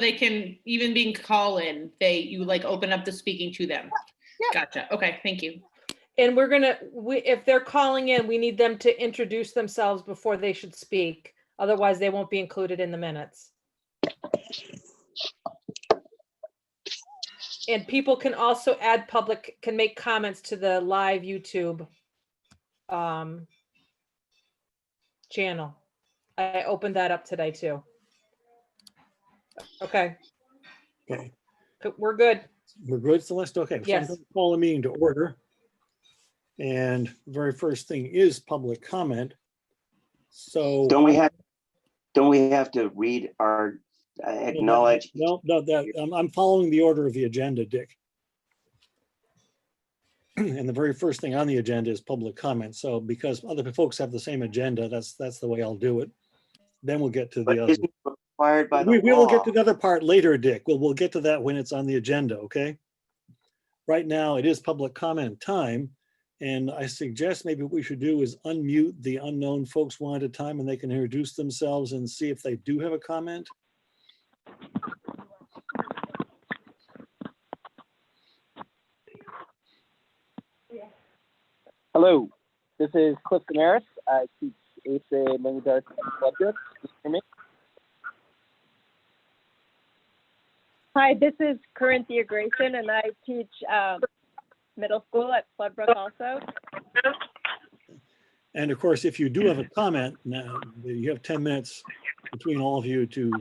they can, even being call in, you like open up the speaking to them. Yep. Gotcha. Okay, thank you. And if they're calling in, we need them to introduce themselves before they should speak. Otherwise, they won't be included in the minutes. And people can also can make comments to the live YouTube channel. I opened that up today too. Okay. Okay. We're good. We're good, Celeste? Okay. Yes. So I'm going to call the meeting to order. And the very first thing is public comment. So Don't we have to read our acknowledge? No, I'm following the order of the agenda, Dick. And the very first thing on the agenda is public comment. So because other folks have the same agenda, that's the way I'll do it. Then we'll get to the other. Isn't it required by the We will law? get to the other part later, Dick. We'll get to that when it's on the agenda, okay? Right now, it is public comment time. And I suggest maybe what we should do is unmute the unknown folks one at a time, and they can introduce themselves and see if they do have a comment. Hello, this is Cliff Damaris. I teach 8th grade language arts at Floodbrook. Can you hear me? Hi, this is Corinthia Grayson, and I teach middle school at Floodbrook also. And of course, if you do have a comment, now you have 10 minutes between all of you to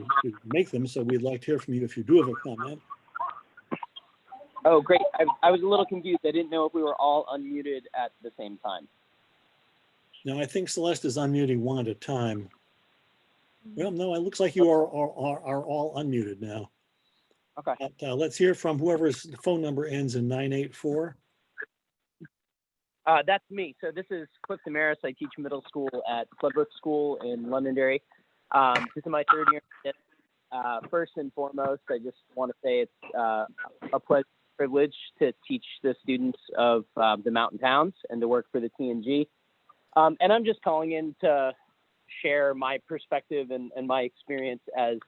make them. So we'd like to hear from you if you do have a comment. Oh, great. I was a little confused. I didn't know if we were all unmuted at the same time. Now, I think Celeste is unmuting one at a time. Well, no, it looks like you are all unmuted now. Okay. But, let's hear from whoever's phone number ends in 984. That's me. So this is Cliff Damaris. I teach middle school at Floodbrook School in Londonderry. This is my 3rd year. First and foremost, I just want to say it's a privilege to teach the students of the mountain towns and to work for the TNG. And I'm just calling in to share my perspective and my experience as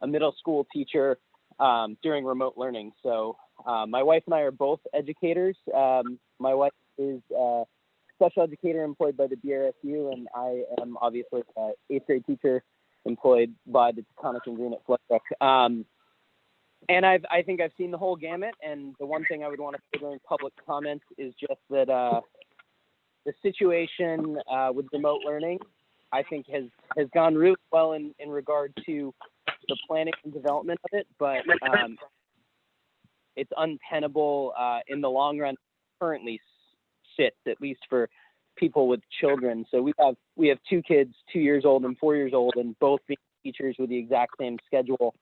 a middle school teacher during remote learning. So my wife and I are both educators. My wife is a special educator employed by the BRSU, and I am obviously an 8th grade teacher employed by the Taconic and Green at Floodbrook. And I think I've seen the whole gamut. And the one thing I would want to say during public comments is just that the situation with remote learning, I think has gone really well in regard to the planning and development of it, but it's untenable in the long run. Currently sits, at least for people with children. So we have 2 kids, 2 years old and 4 years old, and both being teachers with the exact same schedule.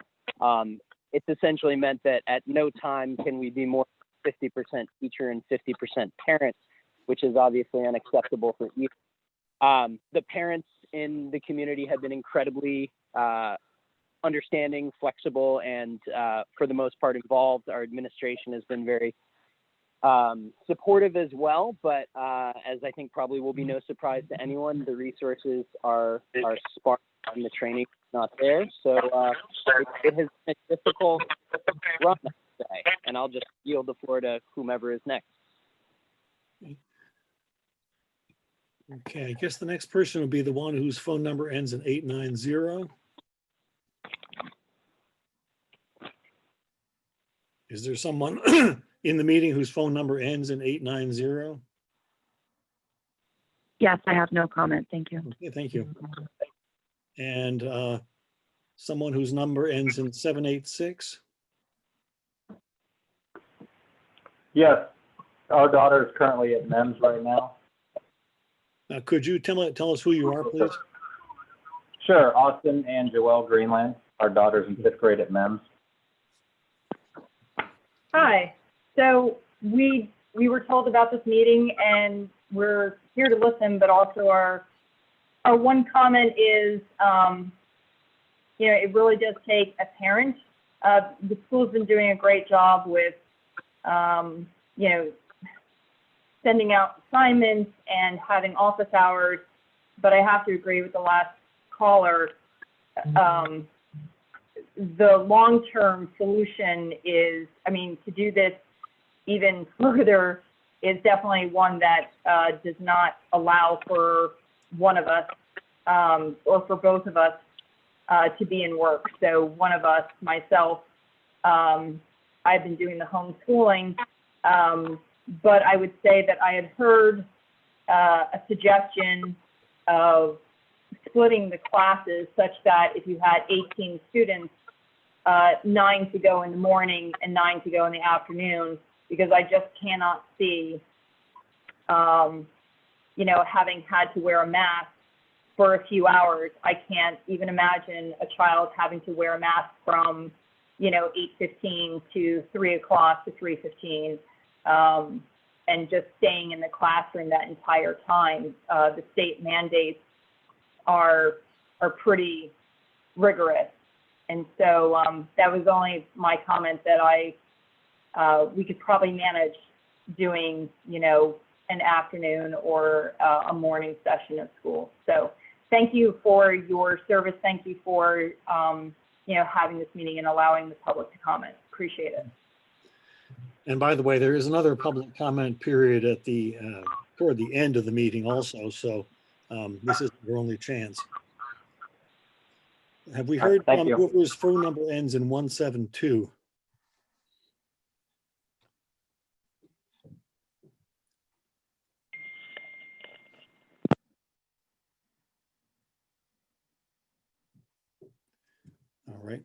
It's essentially meant that at no time can we be more 50% teacher and 50% parents, which is obviously unacceptable for either. The parents in the community have been incredibly understanding, flexible, and for the most part involved. Our administration has been very supportive as well, but as I think probably will be no surprise to anyone, the resources are sparse and the training is not there. So it has been a difficult run today, and I'll just yield the floor to whomever is next. Okay, I guess the next person will be the one whose phone number ends in 890. Is there someone in the meeting whose phone number ends in 890? Yes, I have no comment. Thank you. Okay, thank you. And someone whose number ends in 786? Yes, our daughter is currently at MEMS right now. Could you tell us who you are, please? Sure, Austin and Joelle Greenland. Our daughter's in 5th grade at MEMS. Hi. So we were told about this meeting, and we're here to listen, but also our one comment is, it really does take a parent. The school's been doing a great job with, sending out assignments and having office hours, but I have to agree with the last caller. the long-term solution is, I mean, to do this even further is definitely one that does not allow for one of us or for both of us to be in work. So one of us, myself, I've been doing the homeschooling, but I would say that I had heard a suggestion of splitting the classes such that if you had 18 students, 9 to go in the morning and 9 to go in the afternoon, because I just cannot see, you know, having had to wear a mask for a few hours. I can't even imagine a child having to wear a mask from, you know, 8:15 to 3 o'clock to 3:15, and just staying in the classroom that entire time. The state mandates are pretty rigorous. And so that was only my comment that we could probably manage doing, you know, an afternoon or a morning session of school. So thank you for your service. Thank you for, you know, having this meeting and allowing the public to comment. Appreciate it. And by the way, there is another public comment period at the toward the end of the meeting also. So this is your only chance. Have we heard Thank from you. whoever's phone number ends in 172? All right.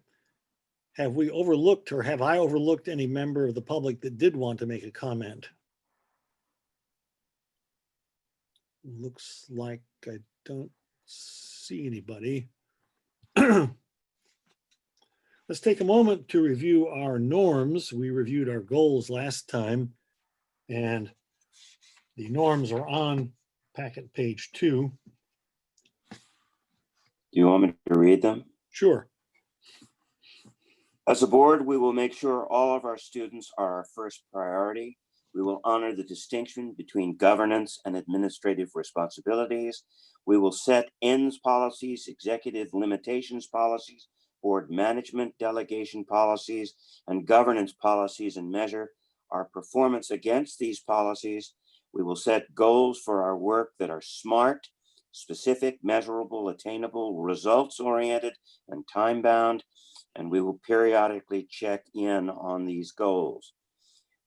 Have we overlooked, or have I overlooked any member of the public that did want to make a comment? Looks like I don't see anybody. Let's take a moment to review our norms. We reviewed our goals last time, and the norms are on packet page 2. Do you want me to read them? Sure. As a board, we will make sure all of our students are our first priority. We will honor the distinction between governance and administrative responsibilities. We will set ends policies, executive limitations policies, board management delegation policies, and governance policies, and measure our performance against these policies. We will set goals for our work that are SMART, specific, measurable, attainable, results-oriented, and time-bound, and we will periodically check in on these goals.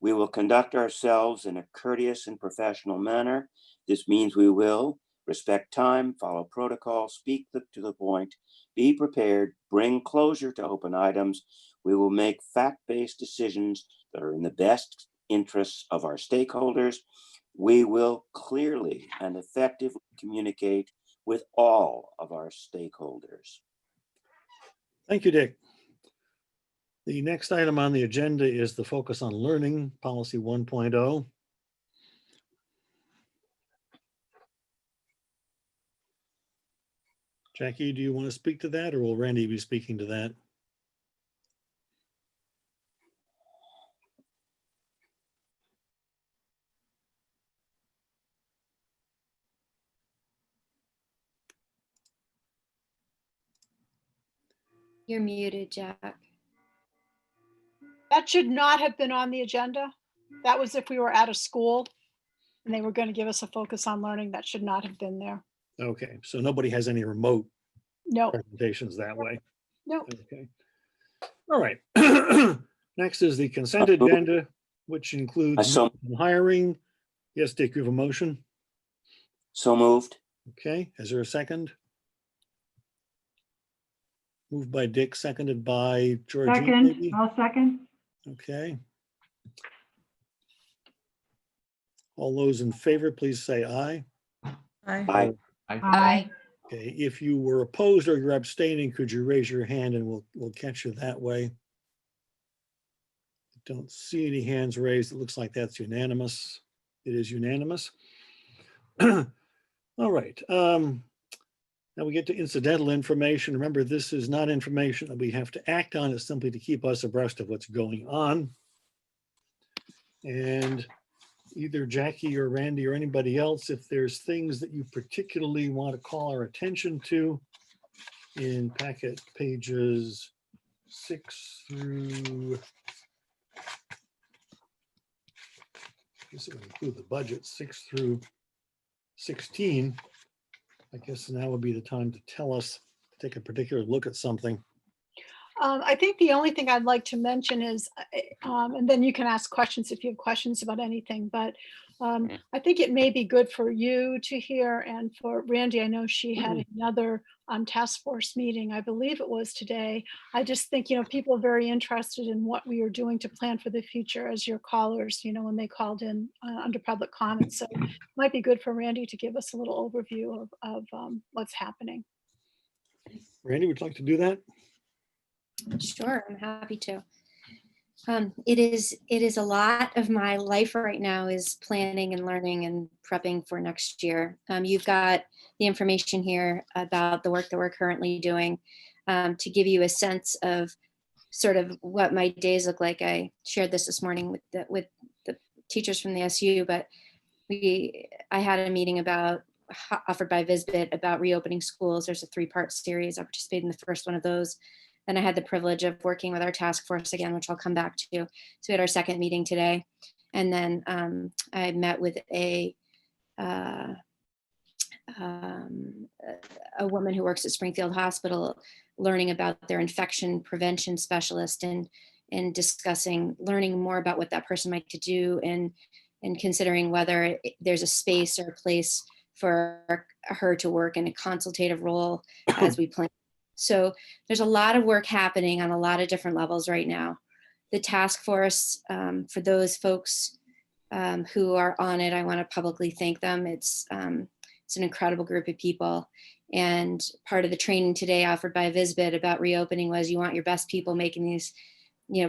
We will conduct ourselves in a courteous and professional manner. This means we will respect time, follow protocol, speak to the point, be prepared, bring closure to open items. We will make fact-based decisions that are in the best interests of our stakeholders. We will clearly and effectively communicate with all of our stakeholders. Thank you, Dick. The next item on the agenda is the focus on learning, policy 1.0. Jackie, do you want to speak to that, or will Randy be speaking to that? You're muted, Jack. That should not have been on the agenda. That was if we were at a school and they were going to give us a focus on learning. That should not have been there. Okay, so nobody has any remote No, presentations that way. no. Okay. All right. Next is the consent agenda, which includes hiring. Yes, Dick, you have a motion? So moved. Okay, is there a second? Moved by Dick, seconded by Georgina. Second, maybe? I'll second. Okay. All those in favor, please say aye. Aye. Aye. Okay, if you were opposed or you're abstaining, could you raise your hand and we'll catch you that way. Don't see any hands raised. It looks like that's unanimous. It is unanimous. All right. Now we get to incidental information. Remember, this is not information that we have to act on. It's simply to keep us abreast of what's going on. And either Jackie or Randy or anybody else, if there's things that you particularly want to call our attention to in packet pages 6 through, this would include the budget, 6 through 16. I guess now would be the time to tell us, take a particular look at something. I think the only thing I'd like to mention is, and then you can ask questions if you have questions about anything, but I think it may be good for you to hear, and for Randy, I know she had another task force meeting, I believe it was today. I just think, people are very interested in what we are doing to plan for the future as your callers, when they called in under public comments. So it might be good for Randy to give us a little overview of what's happening. Randy, would you like to do that? Sure, I'm happy to. It is a lot of my life right now is planning and learning and prepping for next year. You've got the information here about the work that we're currently doing to give you a sense of sort of what my days look like. I shared this morning with the teachers from the SU, but I had a meeting offered by Visbit about reopening schools. There's a 3-part series. I participated in the first one of those. Then I had the privilege of working with our task force again, which I'll come back to. So we had our second meeting today. And then I met with a woman who works at Springfield Hospital, learning about their infection prevention specialist and learning more about what that person might to do and considering whether there's a space or a place for her to work in a consultative role as we plan. So there's a lot of work happening on a lot of different levels right now. The task force, for those folks who are on it, I want to publicly thank them. It's an incredible group of people. And part of the training today offered by Visbit about reopening was you want your best people making these,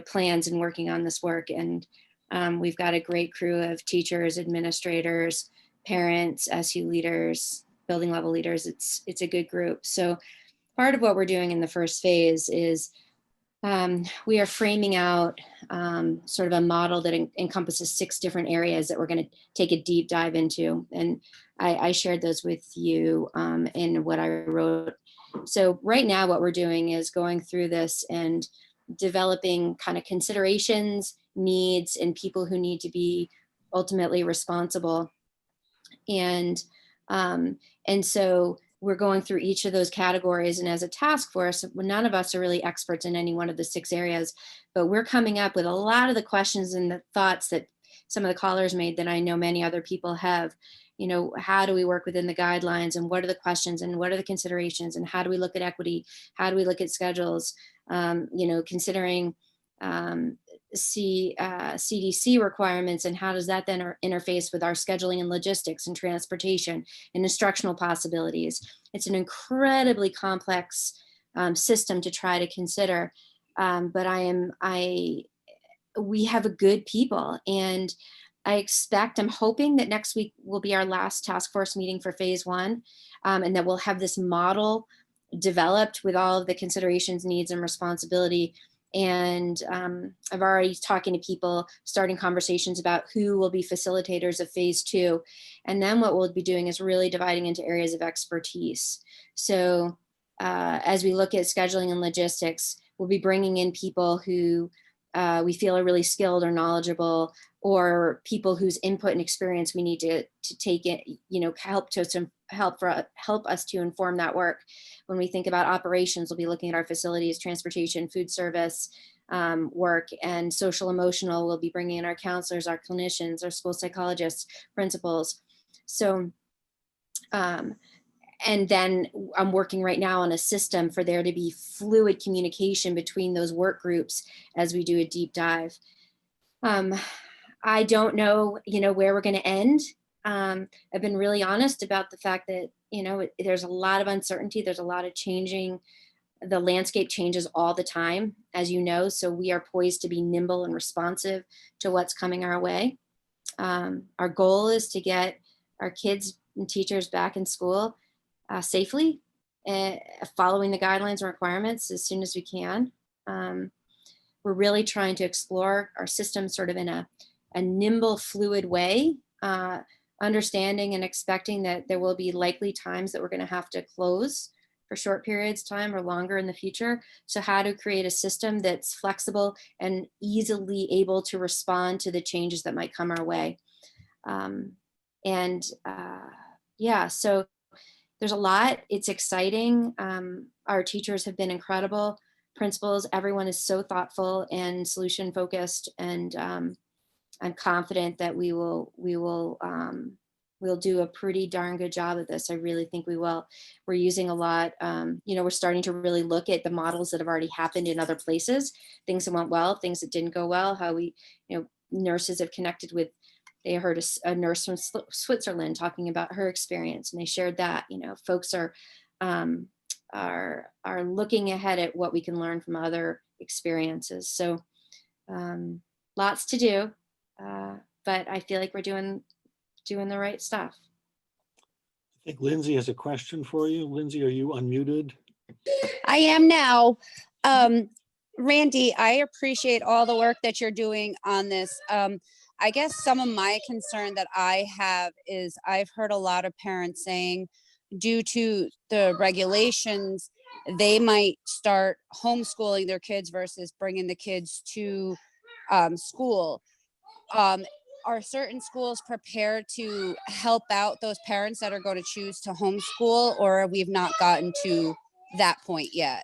plans and working on this work. And we've got a great crew of teachers, administrators, parents, SU leaders, building level leaders. It's a good group. So part of what we're doing in the first phase is we are framing out sort of a model that encompasses 6 different areas that we're going to take a deep dive into. And I shared those with you in what I wrote. So right now what we're doing is going through this and developing kind of considerations, needs, and people who need to be ultimately responsible. And so we're going through each of those categories. And as a task force, none of us are really experts in any one of the 6 areas, but we're coming up with a lot of the questions and the thoughts that some of the callers made that I know many other people have. How do we work within the guidelines, and what are the questions, and what are the considerations, and how do we look at equity? How do we look at schedules? Considering CDC requirements, and how does that then interface with our scheduling and logistics and transportation and instructional possibilities. It's an incredibly complex system to try to consider, but we have a good people, and I'm hoping that next week will be our last task force meeting for phase 1, and that we'll have this model developed with all of the considerations, needs, and responsibility. And I've already talking to people, starting conversations about who will be facilitators of phase 2. And then what we'll be doing is really dividing into areas of expertise. So as we look at scheduling and logistics, we'll be bringing in people who we feel are really skilled or knowledgeable, or people whose input and experience we need to take it, help us to inform that work. When we think about operations, we'll be looking at our facilities, transportation, food service work, and social emotional. We'll be bringing in our counselors, our clinicians, our school psychologists, principals. So, and then I'm working right now on a system for there to be fluid communication between those work groups as we do a deep dive. I don't know, where we're going to end. I've been really honest about the fact that, there's a lot of uncertainty. There's a lot of changing. The landscape changes all the time, as you know, so we are poised to be nimble and responsive to what's coming our way. Our goal is to get our kids and teachers back in school safely, following the guidelines and requirements as soon as we can. We're really trying to explore our system sort of in a nimble, fluid way, understanding and expecting that there will be likely times that we're going to have to close for short periods of time or longer in the future. So how to create a system that's flexible and easily able to respond to the changes that might come our way. Yeah, so there's a lot. It's exciting. Our teachers have been incredible. Principals, everyone is so thoughtful and solution focused, and I'm confident that we'll do a pretty darn good job of this. I really think we will. We're using a lot. We're starting to really look at the models that have already happened in other places, things that went well, things that didn't go well, how we, nurses have connected with. They heard a nurse from Switzerland talking about her experience, and they shared that. Folks are looking ahead at what we can learn from other experiences. So lots to do, but I feel like we're doing the right stuff. I think Lindsay has a question for you. Lindsay, are you unmuted? I am now. Randy, I appreciate all the work that you're doing on this. I guess some of my concern that I have is I've heard a lot of parents saying due to the regulations, they might start homeschooling their kids versus bringing the kids to school. Are certain schools prepared to help out those parents that are going to choose to homeschool, or we've not gotten to that point yet?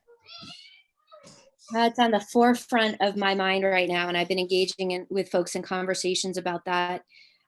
That's on the forefront of my mind right now, and I've been engaging with folks in conversations about that.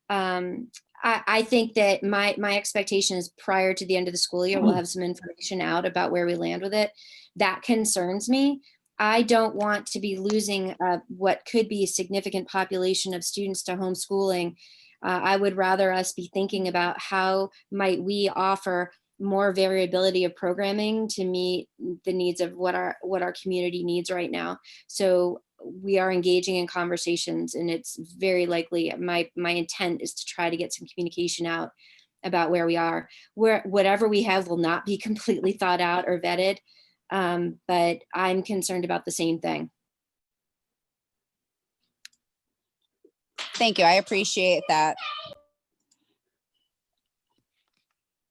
I think that my expectation is prior to the end of the school year, we'll have some information out about where we land with it. That concerns me. I don't want to be losing what could be a significant population of students to homeschooling. I would rather us be thinking about how might we offer more variability of programming to meet the needs of what our community needs right now. So we are engaging in conversations, and it's very likely my intent is to try to get some communication out about where we are. Whatever we have will not be completely thought out or vetted, but I'm concerned about the same thing. Thank you. I appreciate that.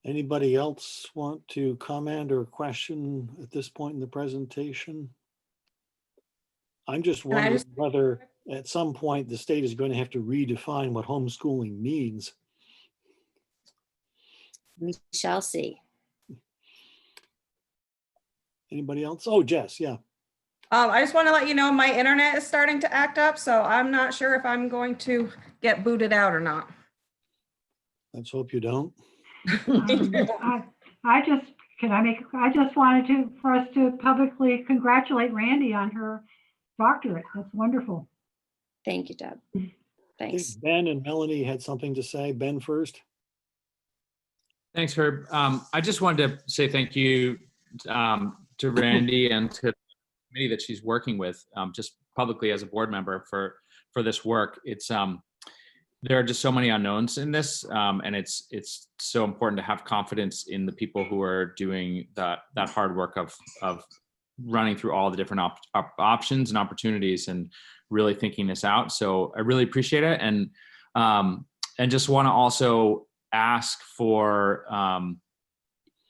Anybody else want to comment or question at this point in the presentation? I'm just wondering whether at some point the state is going to have to redefine what homeschooling means. We shall see. Anybody else? Oh, Jess, yeah. I just want to let you know my internet is starting to act up, so I'm not sure if I'm going to get booted out or not. Let's hope you don't. I just wanted for us to publicly congratulate Randy on her doctorate. That's wonderful. Thank you, Deb. Thanks. Ben and Melanie had something to say. Ben first. Thanks, Herb. I just wanted to say thank you to Randy and to the committee that she's working with, just publicly as a board member for this work. It's there are just so many unknowns in this, and it's so important to have confidence in the people who are doing that hard work of running through all the different options and opportunities and really thinking this out. So I really appreciate it, and just want to also ask for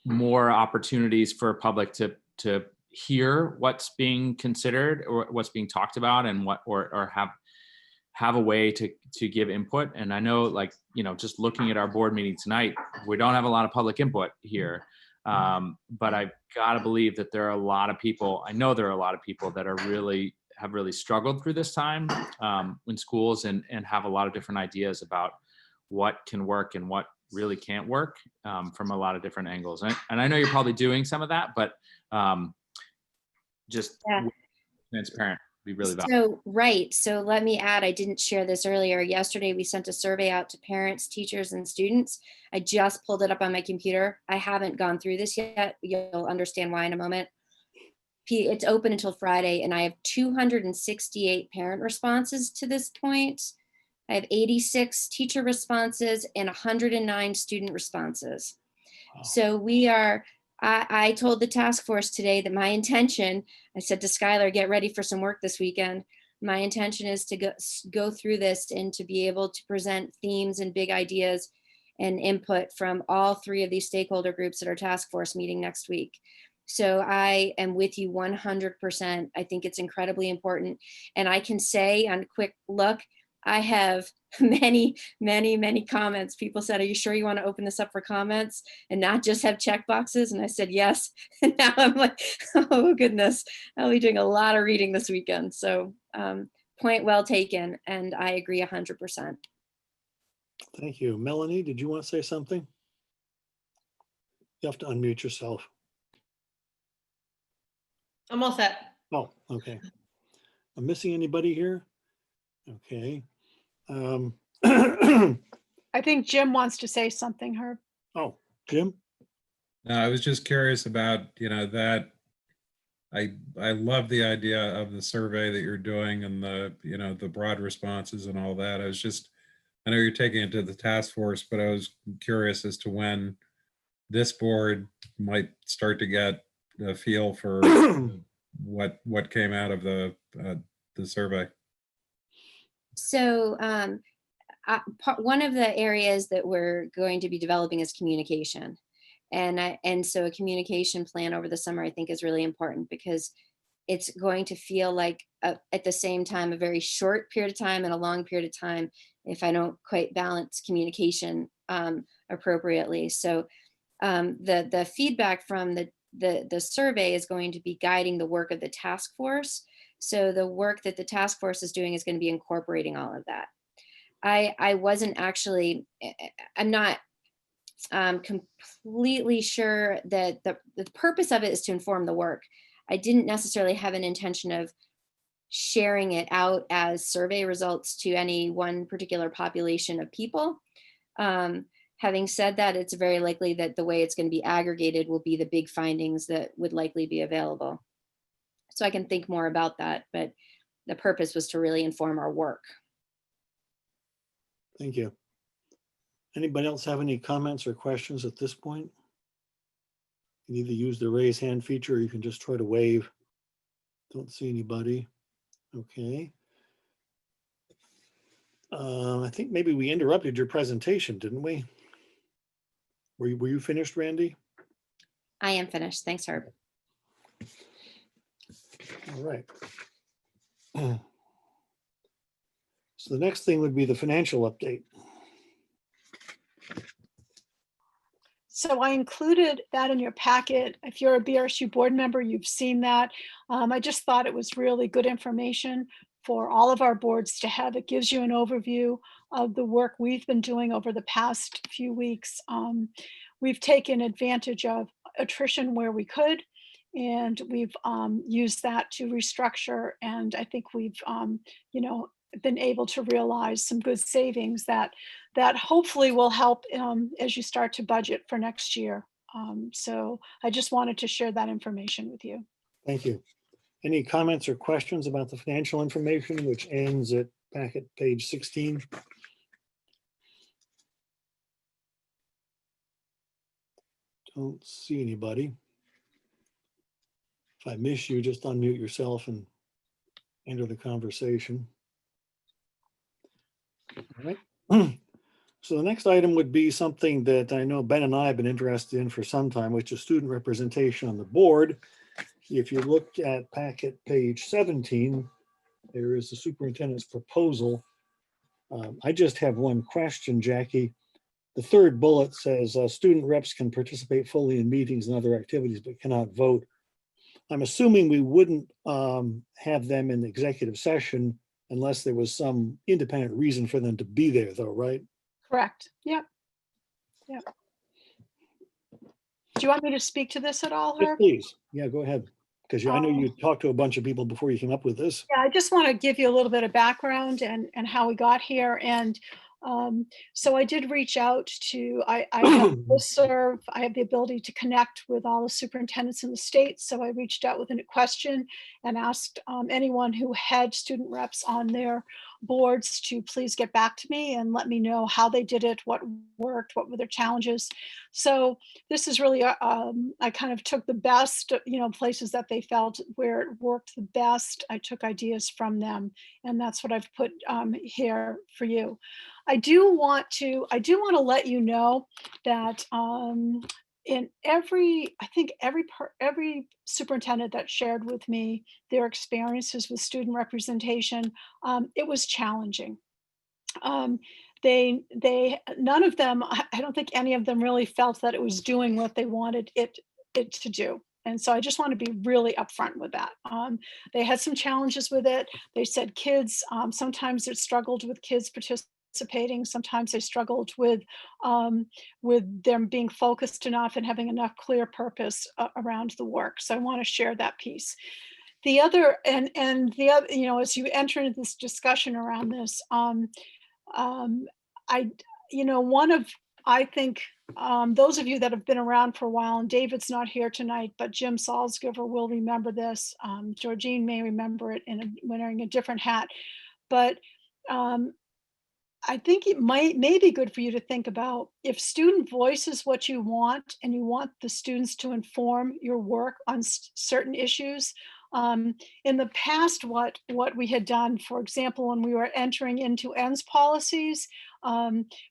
more opportunities for public to hear what's being considered or what's being talked about, and or have a way to give input. And I know, like, just looking at our board meeting tonight, we don't have a lot of public input here. But I've got to believe that there are a lot of people, I know there are a lot of people that have really struggled through this time in schools and have a lot of different ideas about what can work and what really can't work from a lot of different angles. And I know you're probably doing some of that, but just transparent would be really valuable. So let me add, I didn't share this earlier. Yesterday, we sent a survey out to parents, teachers, and students. I just pulled it up on my computer. I haven't gone through this yet. You'll understand why in a moment. It's open until Friday, and I have 268 parent responses to this point. I have 86 teacher responses and 109 student responses. Wow. So we are, I told the task force today that my intention, I said to Skylar, get ready for some work this weekend. My intention is to go through this and to be able to present themes and big ideas and input from all three of these stakeholder groups at our task force meeting next week. So I am with you 100%. I think it's incredibly important. And I can say on a quick look, I have many, many, many comments. People said, are you sure you want to open this up for comments and not just have check boxes? And I said, yes. And now I'm like, oh goodness, I'll be doing a lot of reading this weekend. So point well taken. And I agree 100%. Thank you. Melanie, did you want to say something? You have to unmute yourself. I'm all set. Oh, okay. I'm missing anybody here? Okay. I think Jim wants to say something, Herb. Oh, Jim? No, I was just curious about, that I love the idea of the survey that you're doing and the broad responses and all that. I know you're taking it to the task force, but I was curious as to when this board might start to get a feel for what came out of the survey. So one of the areas that we're going to be developing is communication. And so a communication plan over the summer, I think, is really important because it's going to feel like at the same time a very short period of time and a long period of time if I don't quite balance communication appropriately. So the feedback from the survey is going to be guiding the work of the task force. So the work that the task force is doing is going to be incorporating all of that. I wasn't actually, I'm not completely sure that the purpose of it is to inform the work. I didn't necessarily have an intention of sharing it out as survey results to any one particular population of people. Having said that, it's very likely that the way it's going to be aggregated will be the big findings that would likely be available. So I can think more about that, but the purpose was to really inform our work. Thank you. Anybody else have any comments or questions at this point? You can either use the raise hand feature or you can just try to wave. Don't see anybody. Okay. I think maybe we interrupted your presentation, didn't we? Were you finished, Randy? I am finished. Thanks, Herb. All right. So the next thing would be the financial update. So I included that in your packet. If you're a BRSU board member, you've seen that. I just thought it was really good information for all of our boards to have. It gives you an overview of the work we've been doing over the past few weeks. We've taken advantage of attrition where we could, and we've used that to restructure. And I think we've, been able to realize some good savings that hopefully will help as you start to budget for next year. So I just wanted to share that information with you. Thank you. Any comments or questions about the financial information, which ends at packet page 16? Don't see anybody. If I miss you, just unmute yourself and enter the conversation. All right. So the next item would be something that I know Ben and I have been interested in for some time, which is student representation on the board. If you look at packet page 17, there is the superintendent's proposal. I just have one question, Jackie. The third bullet says student reps can participate fully in meetings and other activities, but cannot vote. I'm assuming we wouldn't have them in the executive session unless there was some independent reason for them to be there though, right? Correct. Yep. Yep. Do you want me to speak to this at all, Yes, Herb? please. Yeah, go ahead. Because I know you talked to a bunch of people before you came up with this. Yeah, I just want to give you a little bit of background and how we got here. And so I did reach out to, I have listserv, I have the ability to connect with all the superintendents in the state. So I reached out with a question and asked anyone who had student reps on their boards to please get back to me and let me know how they did it, what worked, what were their challenges. So this is really, I kind of took the best, places that they felt where it worked the best. I took ideas from them, and that's what I've put here for you. I do want to let you know that in I think every superintendent that shared with me their experiences with student representation, it was challenging. Um, none of them, I don't think any of them really felt that it was doing what they wanted it to do. And so I just want to be really upfront with that. They had some challenges with it. They said kids, sometimes it struggled with kids participating. Sometimes they struggled with them being focused enough and having enough clear purpose around the work. So I want to share that piece. The other, and the other, as you enter into this discussion around this, I, one of, I think, those of you that have been around for a while, and David's not here tonight, but Jim Salzgiver will remember this. Georgine may remember it wearing a different hat, but I think it may be good for you to think about if student voice is what you want and you want the students to inform your work on certain issues. In the past, what we had done, for example, when we were entering into ends policies,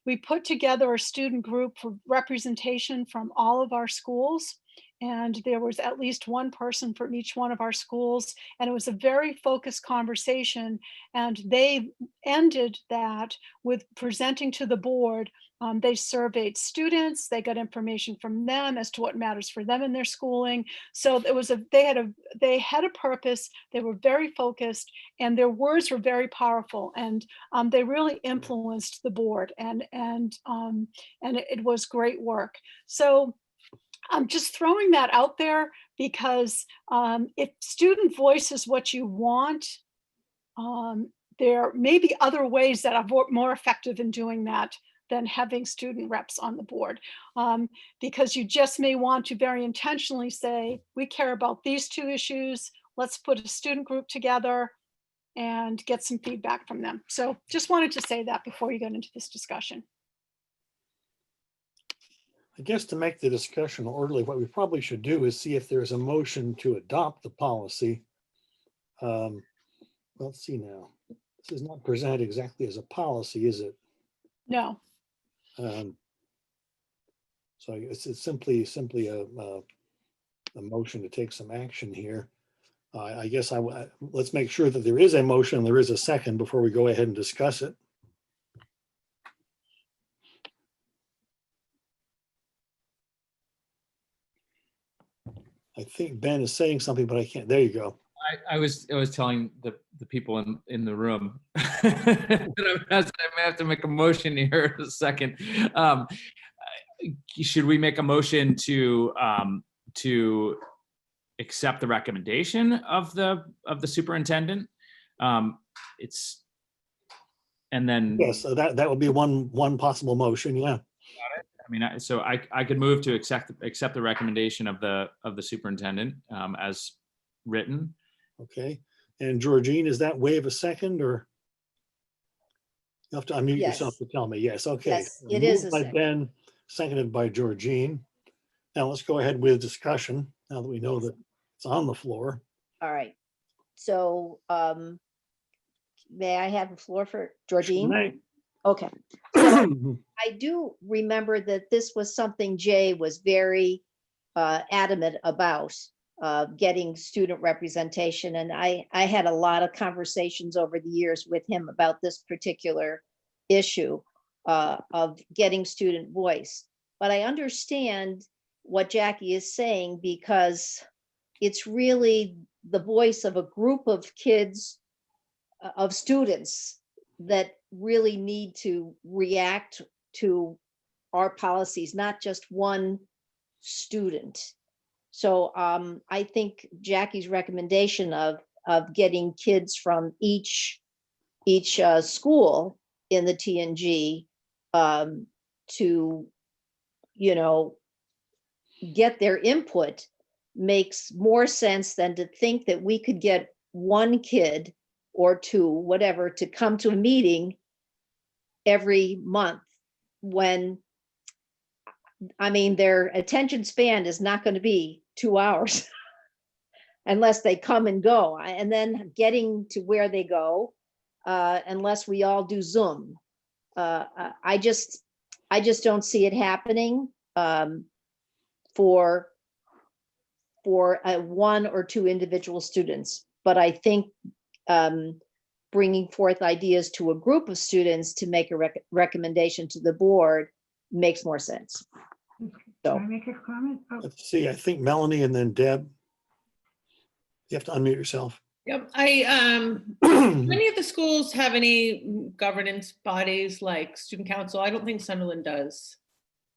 we put together a student group for representation from all of our schools. And there was at least one person from each one of our schools. And it was a very focused conversation. And they ended that with presenting to the board. They surveyed students, they got information from them as to what matters for them in their schooling. So it was they had a purpose, they were very focused, and their words were very powerful, and they really influenced the board, and it was great work. So I'm just throwing that out there because if student voice is what you want, there may be other ways that are more effective in doing that than having student reps on the board. Because you just may want to very intentionally say, we care about these two issues, let's put a student group together and get some feedback from them. So just wanted to say that before you get into this discussion. I guess to make the discussion orderly, what we probably should do is see if there's a motion to adopt the policy. Let's see now. This is not presented exactly as a policy, is it? No. So it's simply a motion to take some action here. I guess let's make sure that there is a motion and there is a second before we go ahead and discuss it. I think Ben is saying something, but I can't. There you go. I was telling the people in the room that I may have to make a motion here in a second. Should we make a motion to accept the recommendation of the superintendent? And then yes, so that would be one possible motion. Yeah. I mean, so I could move to accept the recommendation of the superintendent as written. Okay. And Georgine, is that wave a second, or you have to unmute yourself to tell me? Yes. Okay. Yes, it is Moved by Ben, seconded by Georgine. Now let's go ahead with discussion now that we know that it's on the floor. All right. So may I have the floor for Georgine? May. Okay. So I do remember that this was something Jay was very adamant about, getting student representation. And I had a lot of conversations over the years with him about this particular issue of getting student voice. But I understand what Jackie is saying, because it's really the voice of a group of kids, of students, that really need to react to our policies, not just one student. So I think Jackie's recommendation of getting kids from each school in the TNG to, get their input makes more sense than to think that we could get one kid or two, whatever, to come to a meeting every month, when, I mean, their attention span is not going to be 2 hours unless they come and go. And then getting to where they go, unless we all do Zoom. I just don't see it happening. for one or two individual students. But I think bringing forth ideas to a group of students to make a recommendation to the board makes more sense. Can I make a comment? Oh, Let's see, I think Melanie and then Deb. You have to unmute yourself. Yep, many of the schools have any governance bodies like student council? I don't think Sunderland does,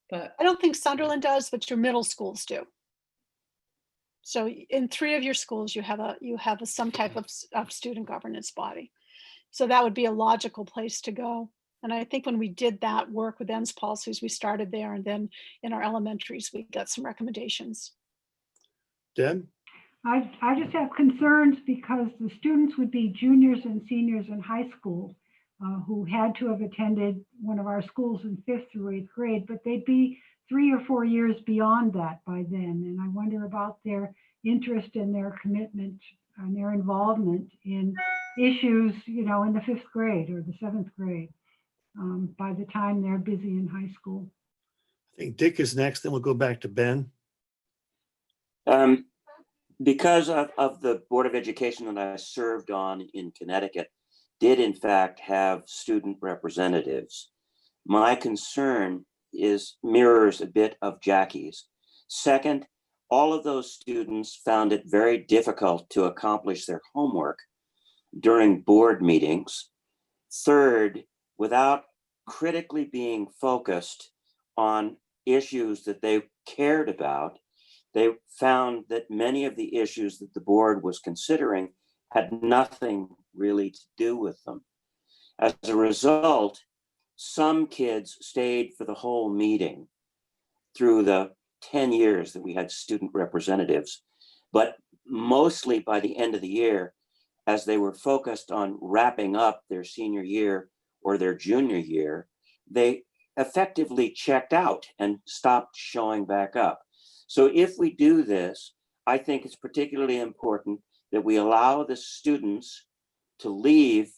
but I don't think Sunderland does, but your middle schools do. So in 3 of your schools, you have some type of student governance body. So that would be a logical place to go. And I think when we did that work with ends policies, we started there, and then in our elementaries, we got some recommendations. Deb? I just have concerns because the students would be juniors and seniors in high school who had to have attended one of our schools in 5th through 8th grade, but they'd be 3 or 4 years beyond that by then. And I wonder about their interest and their commitment and their involvement in issues, in the 5th grade or the 7th grade by the time they're busy in high school. I think Dick is next, then we'll go back to Ben. Because of the Board of Education that I served on in Connecticut, did in fact have student representatives. My concern mirrors a bit of Jackie's. Second, all of those students found it very difficult to accomplish their homework during board meetings. Third, without critically being focused on issues that they cared about, they found that many of the issues that the board was considering had nothing really to do with them. As a result, some kids stayed for the whole meeting through the 10 years that we had student representatives, but mostly by the end of the year, as they were focused on wrapping up their senior year or their junior year, they effectively checked out and stopped showing back up. So if we do this, I think it's particularly important that we allow the students to leave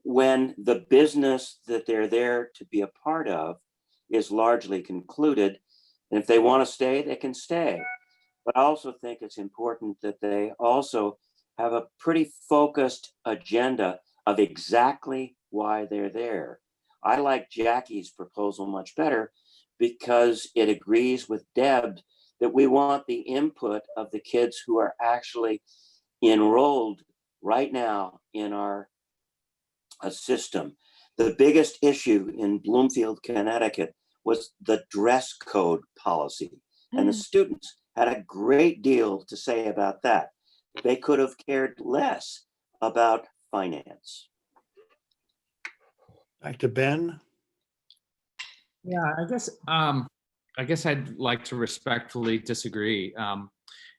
when the business that they're there to be a part of is largely concluded. And if they want to stay, they can stay. But I also think it's important that they also have a pretty focused agenda of exactly why they're there. I like Jackie's proposal much better because it agrees with Deb that we want the input of the kids who are actually enrolled right now in our system. The biggest issue in Bloomfield, Connecticut was the dress code policy. And the students had a great deal to say about that. They could have cared less about finance. Back to Ben. Yeah, I guess I'd like to respectfully disagree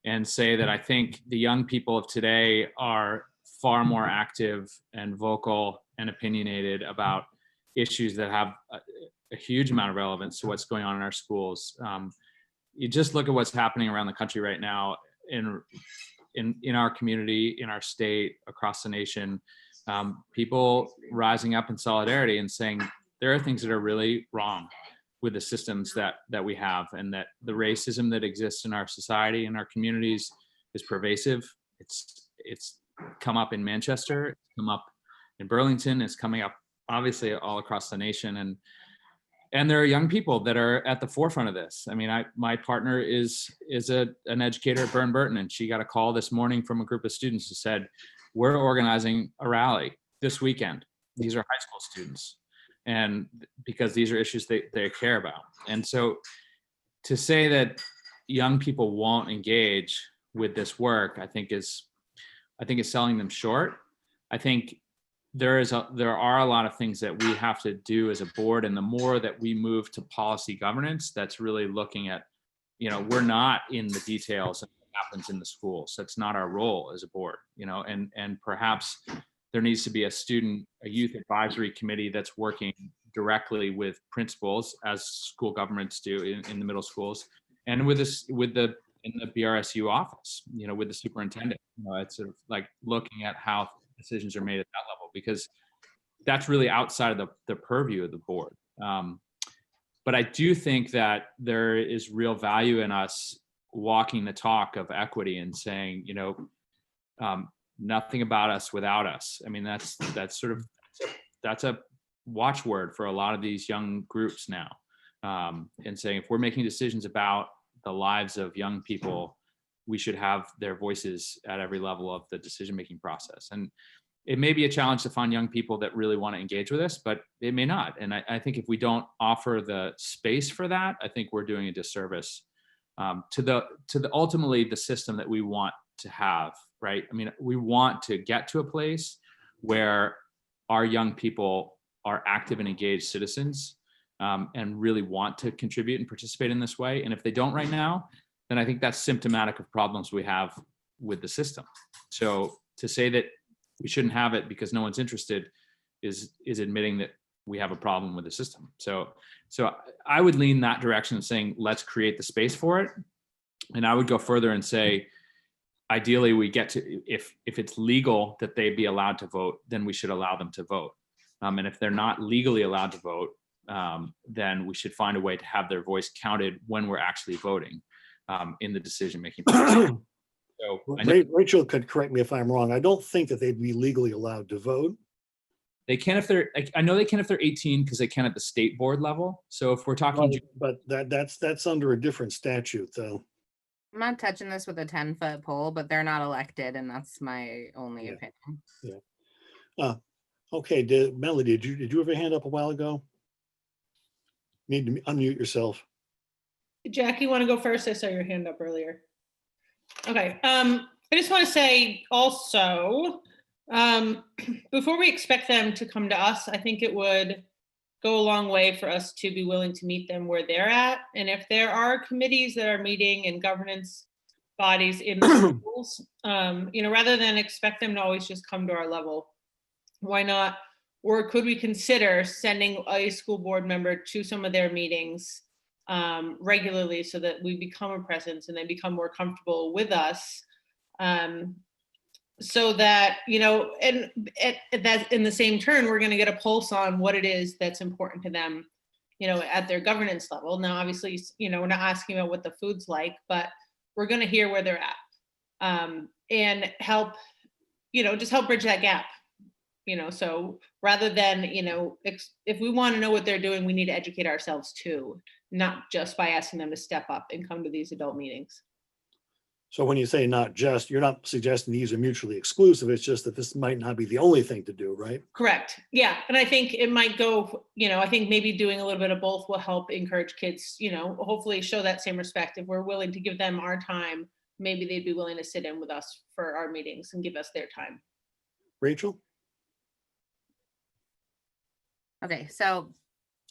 and say that I think the young people of today are far more active and vocal and opinionated about issues that have a huge amount of relevance to what's going on in our schools. You just look at what's happening around the country right now in our community, in our state, across the nation. People rising up in solidarity and saying there are things that are really wrong with the systems that we have, and that the racism that exists in our society and our communities is pervasive. It's come up in Manchester, it's come up in Burlington, it's coming up obviously all across the nation, and there are young people that are at the forefront of this. I mean, my partner is an educator at Burton, and she got a call this morning from a group of students who said, we're organizing a rally this weekend. These are high school students, and because these are issues they care about. And so to say that young people won't engage with this work, I think is selling them short. I think there are a lot of things that we have to do as a board, and the more that we move to policy governance, that's really looking at, we're not in the details of what happens in the schools. That's not our role as a board, and perhaps there needs to be a youth advisory committee that's working directly with principals, as school governments do in the middle schools, and in the BRSU office, with the superintendent. It's sort of like looking at how decisions are made at that level, because that's really outside of the purview of the board. But I do think that there is real value in us walking the talk of equity and saying, nothing about us without us. I mean, that's a watchword for a lot of these young groups now. And saying if we're making decisions about the lives of young people, we should have their voices at every level of the decision-making process. And it may be a challenge to find young people that really want to engage with us, but it may not. And I think if we don't offer the space for that, I think we're doing a disservice to the ultimately the system that we want to have, right? I mean, we want to get to a place where our young people are active and engaged citizens and really want to contribute and participate in this way. And if they don't right now, then I think that's symptomatic of problems we have with the system. So to say that we shouldn't have it because no one's interested is admitting that we have a problem with the system. So I would lean that direction, saying let's create the space for it. And I would go further and say, ideally, we get to if it's legal that they be allowed to vote, then we should allow them to vote. And if they're not legally allowed to vote, then we should find a way to have their voice counted when we're actually voting in the decision-making process. So Rachel could correct me if I'm wrong. I don't think that they'd be legally allowed to vote. They can if they're, I know they can if they're 18 because they can at the state board level. So if we're talking, but that's under a different statute though. I'm not touching this with a 10-foot pole, but they're not elected, and that's my only opinion. Yeah. Okay, Melody, did you have a hand up a while ago? Need to unmute yourself. Jackie, want to go first? I saw your hand up earlier. Okay. I just want to say also, before we expect them to come to us, I think it would go a long way for us to be willing to meet them where they're at. And if there are committees that are meeting and governance bodies in the schools, rather than expect them to always just come to our level, why not? Or could we consider sending a school board member to some of their meetings regularly so that we become a presence and they become more comfortable with us? So that, and that in the same turn, we're going to get a pulse on what it is that's important to them, at their governance level. Now, obviously, we're not asking about what the food's like, but we're going to hear where they're at and help, just help bridge that gap. So rather than, if we want to know what they're doing, we need to educate ourselves too, not just by asking them to step up and come to these adult meetings. So when you say not just, you're not suggesting these are mutually exclusive. It's just that this might not be the only thing to do, right? Correct. Yeah. And I think it might go, I think maybe doing a little bit of both will help encourage kids, hopefully show that same respect. If we're willing to give them our time, maybe they'd be willing to sit in with us for our meetings and give us their time. Rachel? Okay, so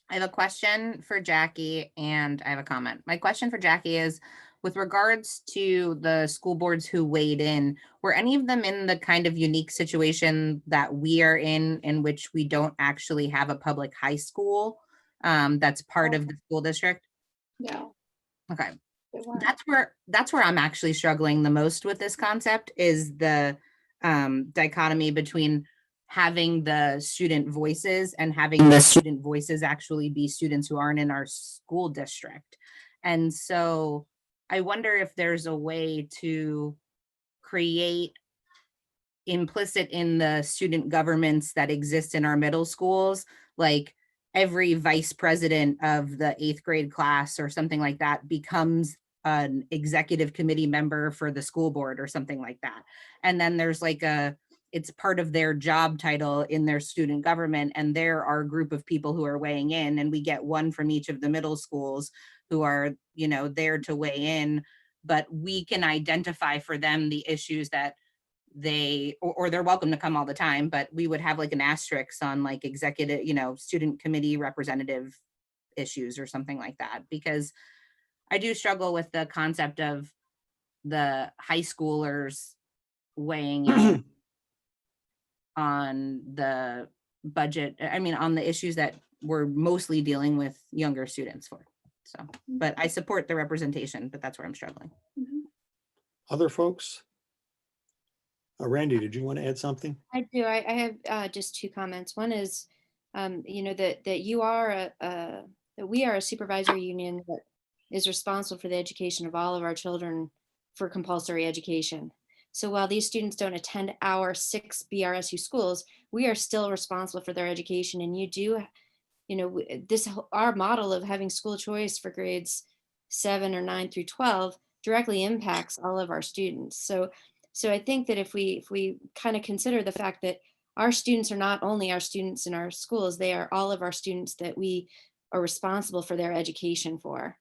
I have a question for Jackie and I have a comment. My question for Jackie is, with regards to the school boards who weighed in, were any of them in the kind of unique situation that we are in which we don't actually have a public high school that's part of the school district? No. Okay. That's where I'm actually struggling the most with this concept, is the dichotomy between having the student voices and having the student voices actually be students who aren't in our school district. And so I wonder if there's a way to create implicit in the student governments that exist in our middle schools, like every vice president of the 8th grade class or something like that becomes an executive committee member for the school board or something like that. And then there's like it's part of their job title in their student government, and there are a group of people who are weighing in, and we get one from each of the middle schools who are, there to weigh in, but we can identify for them the issues that they, or they're welcome to come all the time, but we would have like an asterisk on like executive, student committee representative issues or something like that, because I do struggle with the concept of the high schoolers weighing in on the budget. I mean, on the issues that we're mostly dealing with younger students for. So, but I support the representation, but that's where I'm struggling. Other folks? Randy, did you want to add something? I do. I have just two comments. One is, that you are that we are a supervisory union that is responsible for the education of all of our children for compulsory education. So while these students don't attend our 6 BRSU schools, we are still responsible for their education. And you do, you know, our model of having school choice for grades 7 or 9 through 12 directly impacts all of our students. So I think that if we kind of consider the fact that our students are not only our students in our schools, they are all of our students that we are responsible for their education for.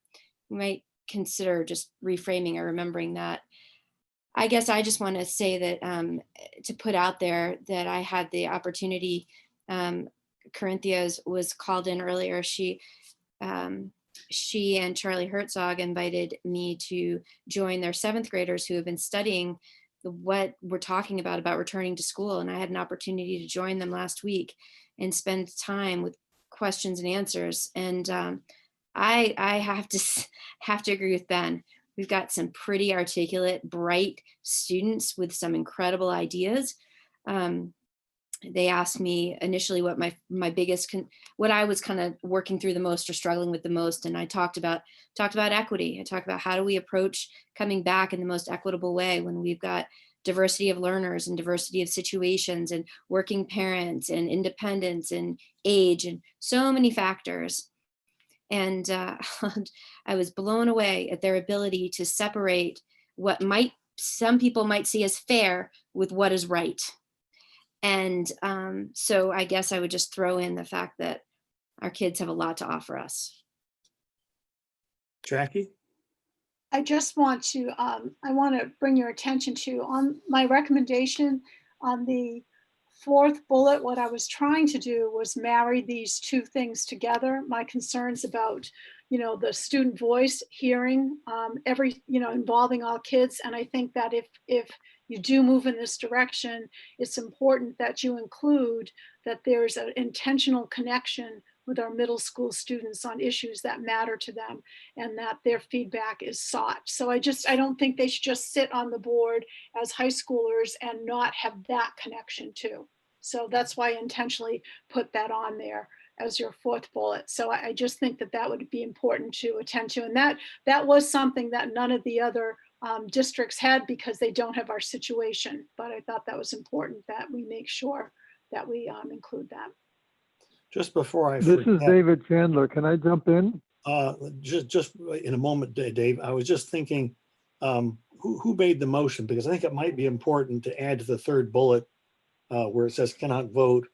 We might consider just reframing or remembering that. I guess I just want to say that to put out there that I had the opportunity, Corinthia was called in earlier. She and Charlie Herzog invited me to join their 7th graders who have been studying what we're talking about returning to school. And I had an opportunity to join them last week and spend time with questions and answers. And I have to agree with Ben. We've got some pretty articulate, bright students with some incredible ideas. They asked me initially what my biggest, what I was kind of working through the most or struggling with the most. And I talked about equity. I talked about how do we approach coming back in the most equitable way when we've got diversity of learners and diversity of situations and working parents and independence and age and so many factors. And I was blown away at their ability to separate what some people might see as fair with what is right. And so I guess I would just throw in the fact that our kids have a lot to offer us. Jackie? I just want to, I want to bring your attention to on my recommendation on the 4th bullet. What I was trying to do was marry these two things together. My concerns about, the student voice hearing involving all kids. And I think that if you do move in this direction, it's important that you include that there's an intentional connection with our middle school students on issues that matter to them and that their feedback is sought. So I don't think they should just sit on the board as high schoolers and not have that connection too. So that's why I intentionally put that on there as your 4th bullet. So I just think that would be important to attend to. And that was something that none of the other districts had because they don't have our situation. But I thought that was important that we make sure that we include that. Just before I This forget, is David Chandler. Can I jump in? just in a moment, Dave, I was just thinking, who made the motion? Because I think it might be important to add to the 3rd bullet where it says cannot vote,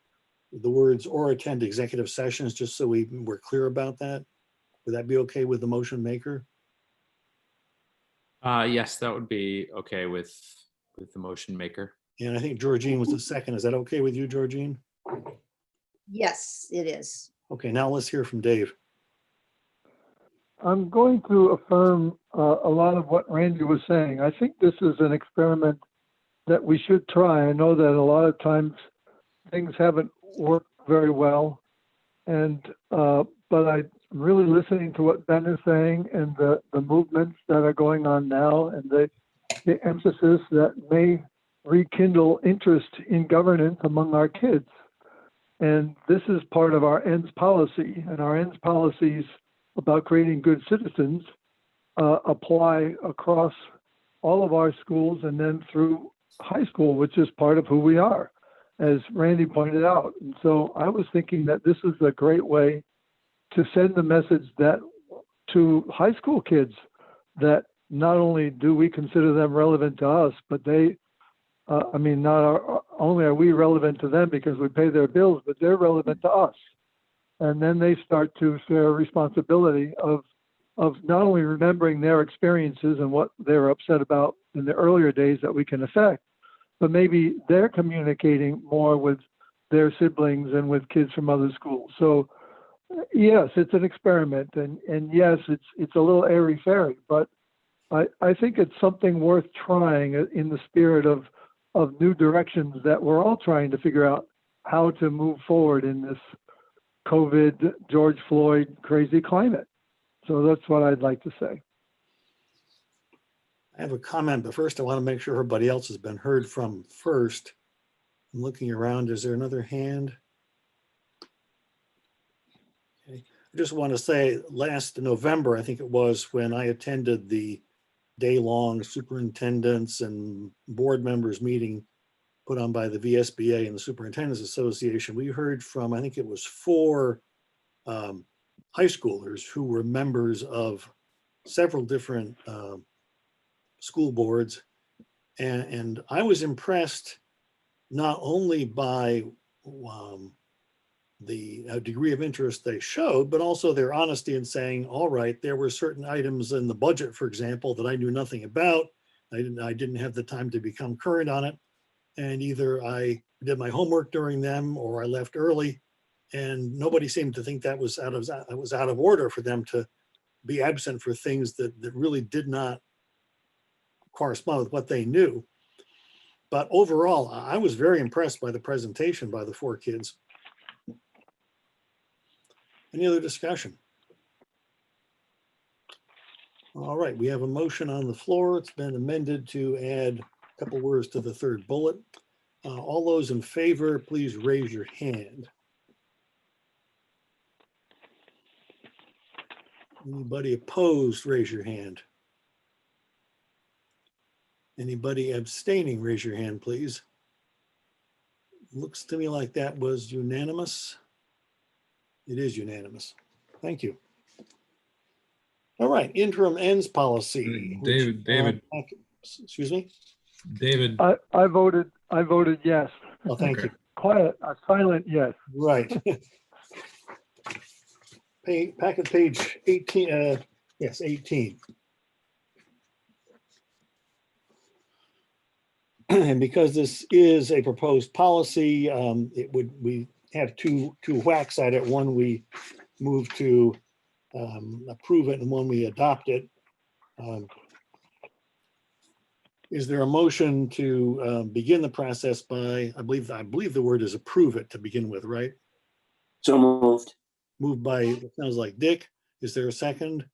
the words or attend executive sessions, just so we're clear about that. Would that be okay with the motion maker? Yes, that would be okay with the motion maker. And I think Georgine was the second. Is that okay with you, Georgine? Yes, it is. Okay, now let's hear from Dave. I'm going to affirm a lot of what Randy was saying. I think this is an experiment that we should try. I know that a lot of times things haven't worked very well, but I'm really listening to what Ben is saying and the movements that are going on now and the emphasis that may rekindle interest in governance among our kids. And this is part of our ENDS policy, and our ENDS policies about creating good citizens apply across all of our schools and then through high school, which is part of who we are, as Randy pointed out. And so I was thinking that this is a great way to send the message that to high school kids that not only do we consider them relevant to us, but they, not only are we relevant to them because we pay their bills, but they're relevant to us. And then they start to share responsibility of not only remembering their experiences and what they were upset about in the earlier days that we can affect, but maybe they're communicating more with their siblings and with kids from other schools. So yes, it's an experiment, and yes, it's a little airy-fairy, but I think it's something worth trying in the spirit of new directions that we're all trying to figure out how to move forward in this COVID, George Floyd crazy climate. So that's what I'd like to say. I have a comment, but first I want to make sure everybody else has been heard from first. I'm looking around. Is there another hand? Okay. I just want to say last November, I think it was, when I attended the day-long superintendents and board members meeting put on by the VSBA and the Superintendents Association, we heard from, I think it was 4 high schoolers who were members of several different school boards. And I was impressed not only by the degree of interest they showed, but also their honesty in saying, all right, there were certain items in the budget, for example, that I knew nothing about. I didn't have the time to become current on it. And either I did my homework during them or I left early. And nobody seemed to think that was out of order for them to be absent for things that really did not correspond with what they knew. But overall, I was very impressed by the presentation by the 4 kids. Any other discussion? All right, we have a motion on the floor. It's been amended to add a couple words to the 3rd bullet. All those in favor, please raise your hand. Anybody opposed, raise your hand. Anybody abstaining, raise your hand, please. Looks to me like that was unanimous. It is unanimous. Thank you. All right, interim ends policy. David. Excuse me? David. I voted yes. Oh, thank you. Quiet, a silent yes. Right. Packet page 18, yes, 18. And because this is a proposed policy, we have two whacks at it. One, we move to approve it, and one, we adopt it. Is there a motion to begin the process by, I believe the word is approve it to begin with, right? So moved. Moved by, it sounds like Dick. Is there a second?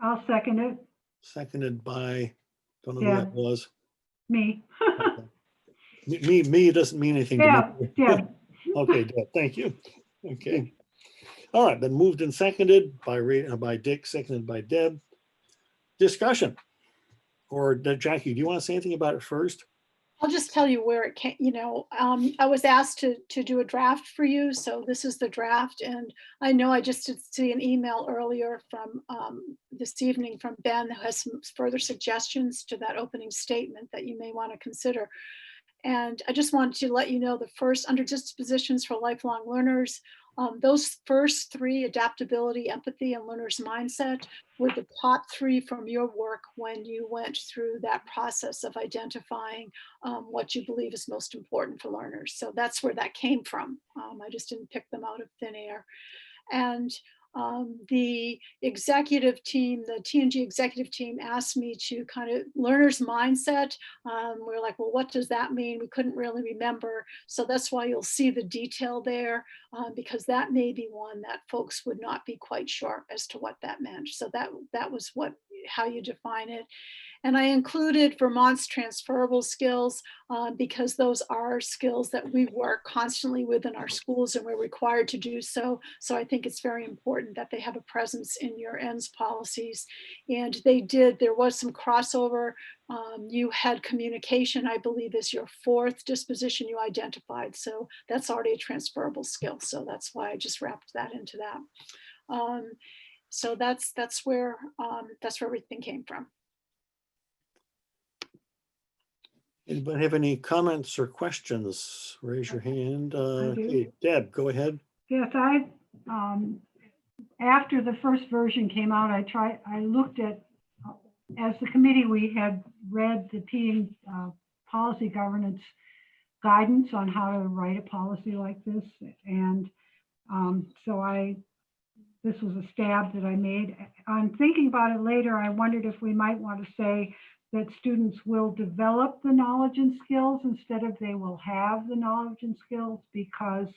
I'll second it. Seconded by, don't know who that was. Me. Me doesn't mean anything to me. Yeah. Okay, Deb, thank you. Okay. All right, been moved and seconded by Dick, seconded by Deb. Discussion. Or Jackie, do you want to say anything about it first? I'll just tell you where it came, I was asked to do a draft for you. So this is the draft. And I know I just did see an email earlier from this evening from Ben, who has some further suggestions to that opening statement that you may want to consider. And I just wanted to let you know the first under dispositions for lifelong learners, those first 3, adaptability, empathy, and learner's mindset, were the top 3 from your work when you went through that process of identifying what you believe is most important for learners. So that's where that came from. I just didn't pick them out of thin air. And the executive team, the TNG executive team, asked me to kind of learner's mindset. We're like, well, what does that mean? We couldn't really remember. So that's why you'll see the detail there, because that may be one that folks would not be quite sure as to what that meant. So that was how you define it. And I included Vermont's transferable skills because those are skills that we work constantly with in our schools, and we're required to do so. So I think it's very important that they have a presence in your ends policies. And they did, there was some crossover. You had communication, I believe, is your 4th disposition you identified. So that's already a transferable skill. So that's why I just wrapped that into that. So that's where everything came from. Anybody have any comments or questions? Raise your hand. Okay, Deb, go ahead. Yes, after the first version came out, I looked at, as the committee, we had read the policy governance guidance on how to write a policy like this. And so this was a stab that I made. On thinking about it later, I wondered if we might want to say that students will develop the knowledge and skills instead of they will have the knowledge and skills, because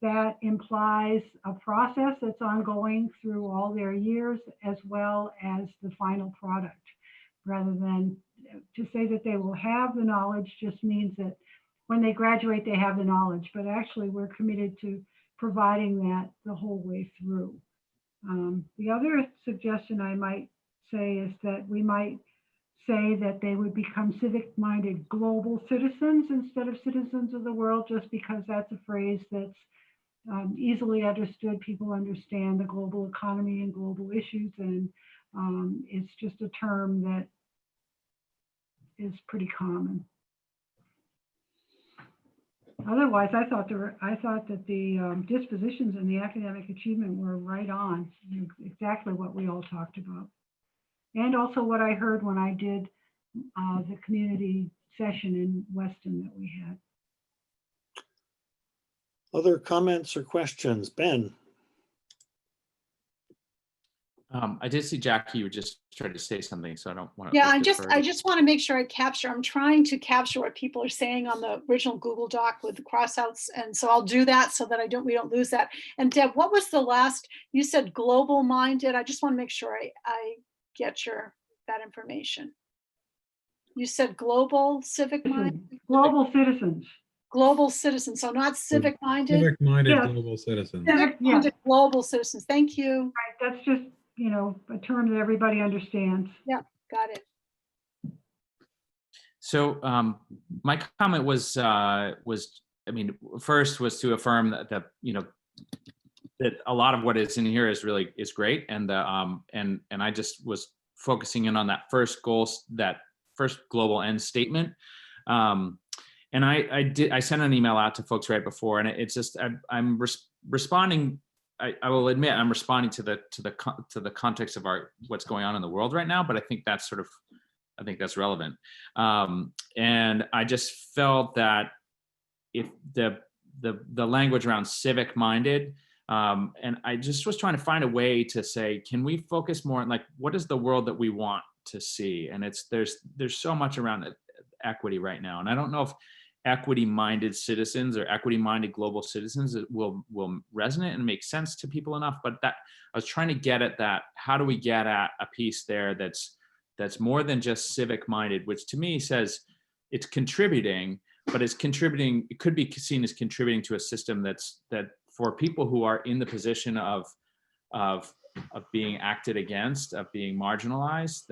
that implies a process that's ongoing through all their years, as well as the final product. Rather than to say that they will have the knowledge just means that when they graduate, they have the knowledge, but actually we're committed to providing that the whole way through. The other suggestion I might say is that we might say that they would become civic-minded global citizens instead of citizens of the world, just because that's a phrase that's easily understood. People understand the global economy and global issues, and it's just a term that is pretty common. Otherwise, I thought that the dispositions and the academic achievement were right on, exactly what we all talked about. And also what I heard when I did the community session in Weston that we had. Other comments or questions? Ben? I did see Jackie, you just tried to say something, so I don't want to. Yeah, I just want to make sure I capture. I'm trying to capture what people are saying on the original Google Doc with the crossouts, and so I'll do that so that we don't lose that. And Deb, what was the last? You said global minded. I just want to make sure I get that information. You said global civic minded. Global citizens. Global citizens, so not civic minded. Civic-minded Yes. global citizens. Civic-minded global citizens. Thank you. Right, that's just, a term that everybody understands. Yeah, got it. So my comment was, first was to affirm that that a lot of what is in here is great, and I just was focusing in on that first goal, that first global end statement. And I sent an email out to folks right before, and it's just I'm responding. I will admit I'm responding to the context of what's going on in the world right now, but I think that's relevant. And I just felt that if the language around civic minded, and I just was trying to find a way to say, can we focus more on what is the world that we want to see? And there's so much around equity right now, and I don't know if equity-minded citizens or equity-minded global citizens will resonate and make sense to people enough. But that I was trying to get at that. How do we get at a piece there that's more than just civic-minded, which to me says it's contributing, but it's contributing. It could be seen as contributing to a system that for people who are in the position of being acted against, of being marginalized,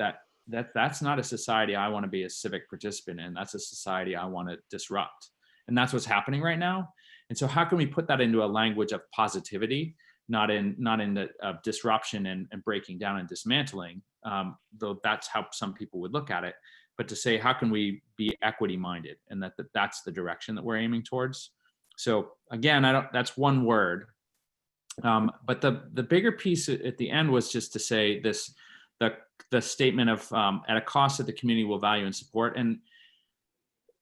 that's not a society I want to be a civic participant in. That's a society I want to disrupt. And that's what's happening right now. And so how can we put that into a language of positivity, not in the disruption and breaking down and dismantling, though that's how some people would look at it, but to say, how can we be equity minded, and that's the direction that we're aiming towards. So again, that's one word. But the bigger piece at the end was just to say the statement of at a cost that the community will value and support, and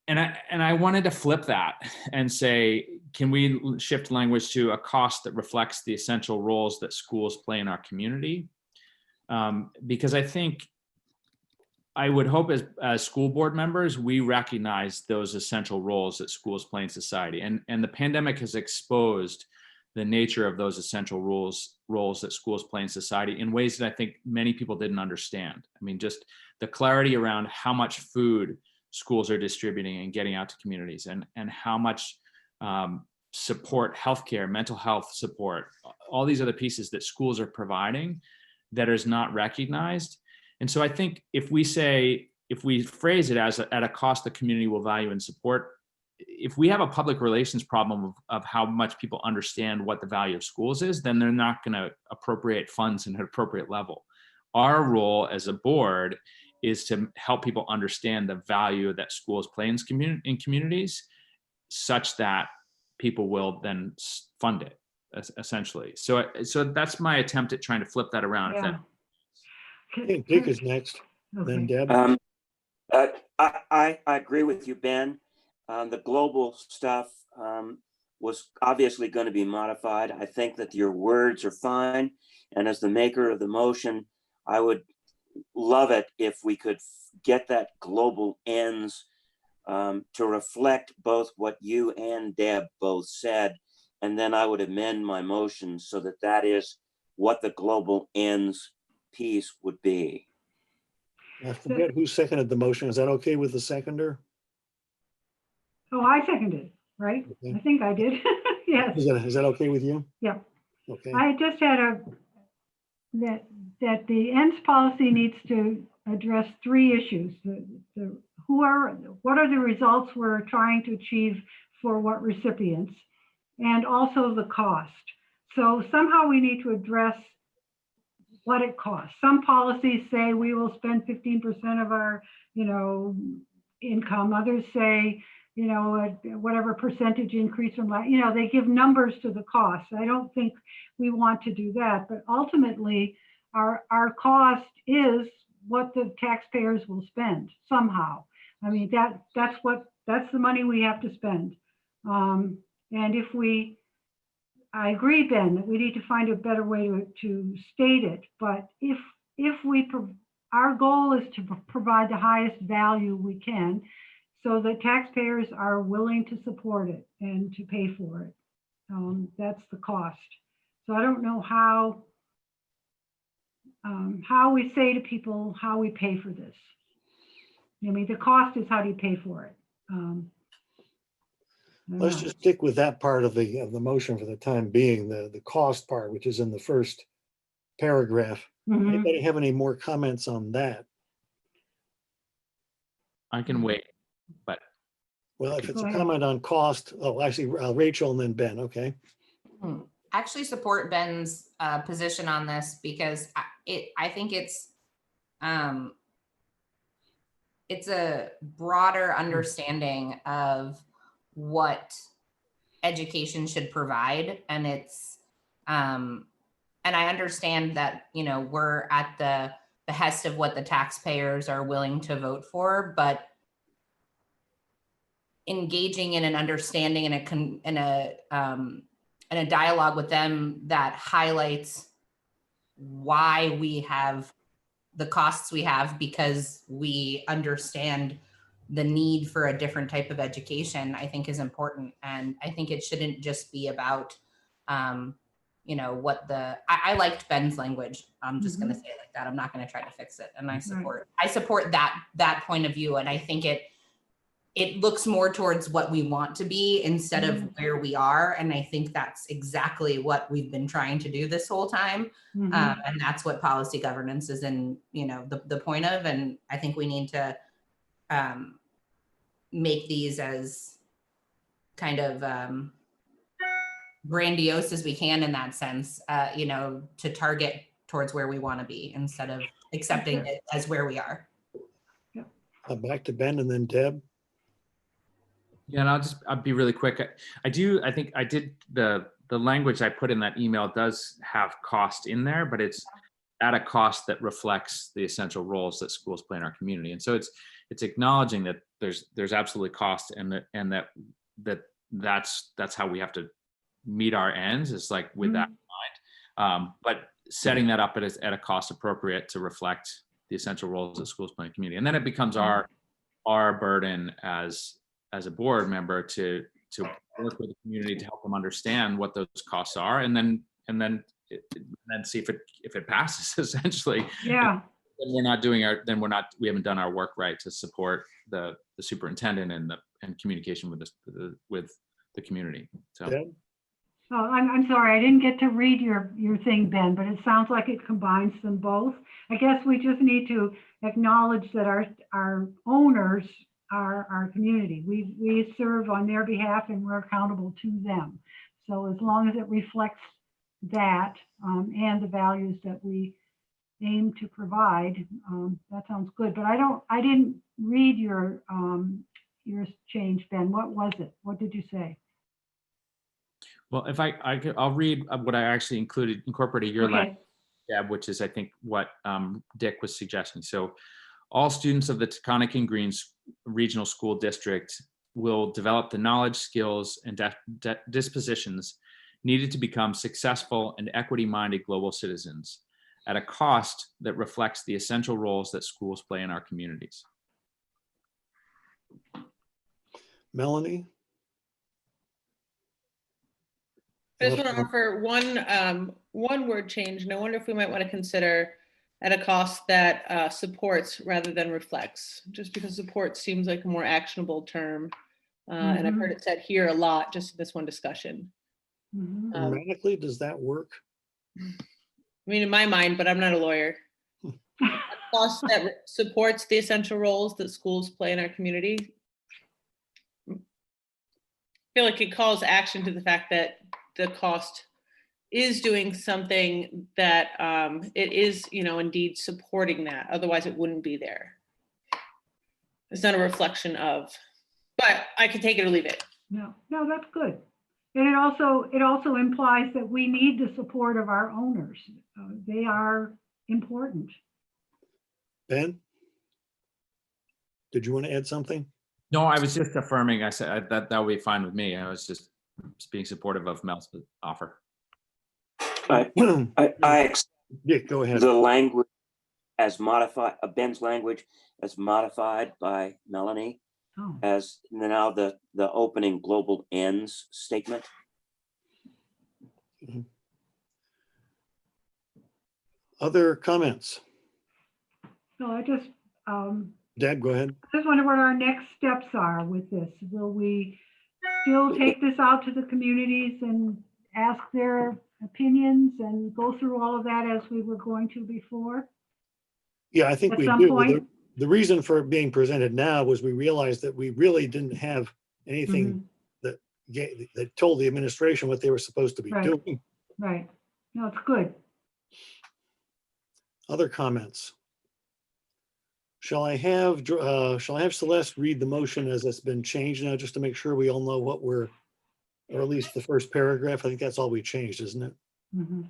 I wanted to flip that and say, can we shift language to a cost that reflects the essential roles that schools play in our community? Because I think I would hope as school board members, we recognize those essential roles that schools play in society, and the pandemic has exposed the nature of those essential roles that schools play in society in ways that I think many people didn't understand. I mean, just the clarity around how much food schools are distributing and getting out to communities, and how much support, healthcare, mental health support, all these other pieces that schools are providing that is not recognized. And so I think if we phrase it as at a cost the community will value and support, if we have a public relations problem of how much people understand what the value of schools is, then they're not going to appropriate funds in an appropriate level. Our role as a board is to help people understand the value that schools play in communities, such that people will then fund it, essentially. So that's my attempt at trying to flip that around. Yeah. Okay, Dick is next, then Deb. I agree with you, Ben. The global stuff was obviously going to be modified. I think that your words are fine. And as the maker of the motion, I would love it if we could get that global ends to reflect both what you and Deb both said. And then I would amend my motion so that is what the global ends piece would be. I forget who seconded the motion. Is that okay with the seconder? Oh, I seconded, right? Okay. I think I did. Yes. Is that okay with you? Yeah. Okay. I just had that the ends policy needs to address three issues. What are the results we're trying to achieve for what recipients, and also the cost. So somehow we need to address what it costs. Some policies say we will spend 15% of our, income. Others say, whatever percentage increase from that, they give numbers to the cost. I don't think we want to do that, but ultimately our cost is what the taxpayers will spend somehow. I mean, that's the money we have to spend. And I agree, Ben, that we need to find a better way to state it. But if our goal is to provide the highest value we can, so that taxpayers are willing to support it and to pay for it. That's the cost. So I don't know how we say to people how we pay for this. I mean, the cost is how do you pay for it? Let's just stick with that part of the motion for the time being, the cost part, which is in the first paragraph. Mm-hmm. Anybody have any more comments on that? I can wait, but. Well, if it's a comment on cost, I see Rachel and then Ben, okay. I actually support Ben's position on this because I think it's a broader understanding of what education should provide, and and I understand that we're at the behest of what the taxpayers are willing to vote for, but engaging in an understanding and a dialogue with them that highlights why we have the costs we have, because we understand the need for a different type of education, I think is important. And I think it shouldn't just be about, I liked Ben's language. I'm just going to say it like that. I'm not going to try to fix it. And I support that point of view. And I think it looks more towards what we want to be instead of where we are. And I think that's exactly what we've been trying to do this whole time. And that's what policy governance is the point of. And I think we need to make these as kind of grandiose as we can in that sense, to target towards where we want to be instead of accepting it as where we are. Back to Ben and then Deb. Yeah, and I'll be really quick. I think I did the language I put in that email does have cost in there, but it's at a cost that reflects the essential roles that schools play in our community. And so it's acknowledging that there's absolutely cost, and that's how we have to meet our ends, is like with that in mind. But setting that up at a cost appropriate to reflect the essential roles that schools play in the community. And then it becomes our burden as a board member to work with the community to help them understand what those costs are, and then see if it passes, essentially. Yeah. Then we haven't done our work right to support the superintendent and communication with the community. So. Yeah. Oh, I'm sorry, I didn't get to read your thing, Ben, but it sounds like it combines them both. I guess we just need to acknowledge that our owners are our community. We serve on their behalf and we're accountable to them. So as long as it reflects that and the values that we aim to provide, that sounds good. But I didn't read your change, Ben. What was it? What did you say? Well, if I'll read what I actually incorporated your language, Deb, which is I think what Dick was suggesting. So all students of the Taconic and Greens Regional School District will develop the knowledge, skills, and dispositions needed to become successful and equity-minded global citizens at a cost that reflects the essential roles that schools play in our communities. Melanie? I just want to offer one word change, and I wonder if we might want to consider at a cost that supports rather than reflects, just because support seems like a more actionable term. And I've heard it said here a lot just in this one discussion. Mhm. Grammatically, does that work? I mean, in my mind, but I'm not a lawyer. Cost that supports the essential roles that schools play in our community. I feel like it calls action to the fact that the cost is doing something that it is, indeed supporting that. Otherwise, it wouldn't be there. It's not a reflection of, but I could take it or leave it. No, that's good. And it also implies that we need the support of our owners. They are important. Ben? Did you want to add something? No, I was just affirming. I said that would be fine with me. I was just being supportive of Mel's offer. I accept Yeah, go ahead. the language as modified, Ben's language as modified by Melanie, as now the opening global ends statement. Other comments? So I just, Deb, go ahead. I just wonder what our next steps are with this. Will we still take this out to the communities and ask their opinions and go through all of that as we were going to before? Yeah, I think At we some do. point? The reason for it being presented now was we realized that we really didn't have anything that told the administration what they were supposed to be Right. doing. Right. No, it's good. Other comments? Shall I have Celeste read the motion as it's been changed now, just to make sure we all know what we're, or at least the first paragraph? I think that's all we changed, isn't it? Mhm.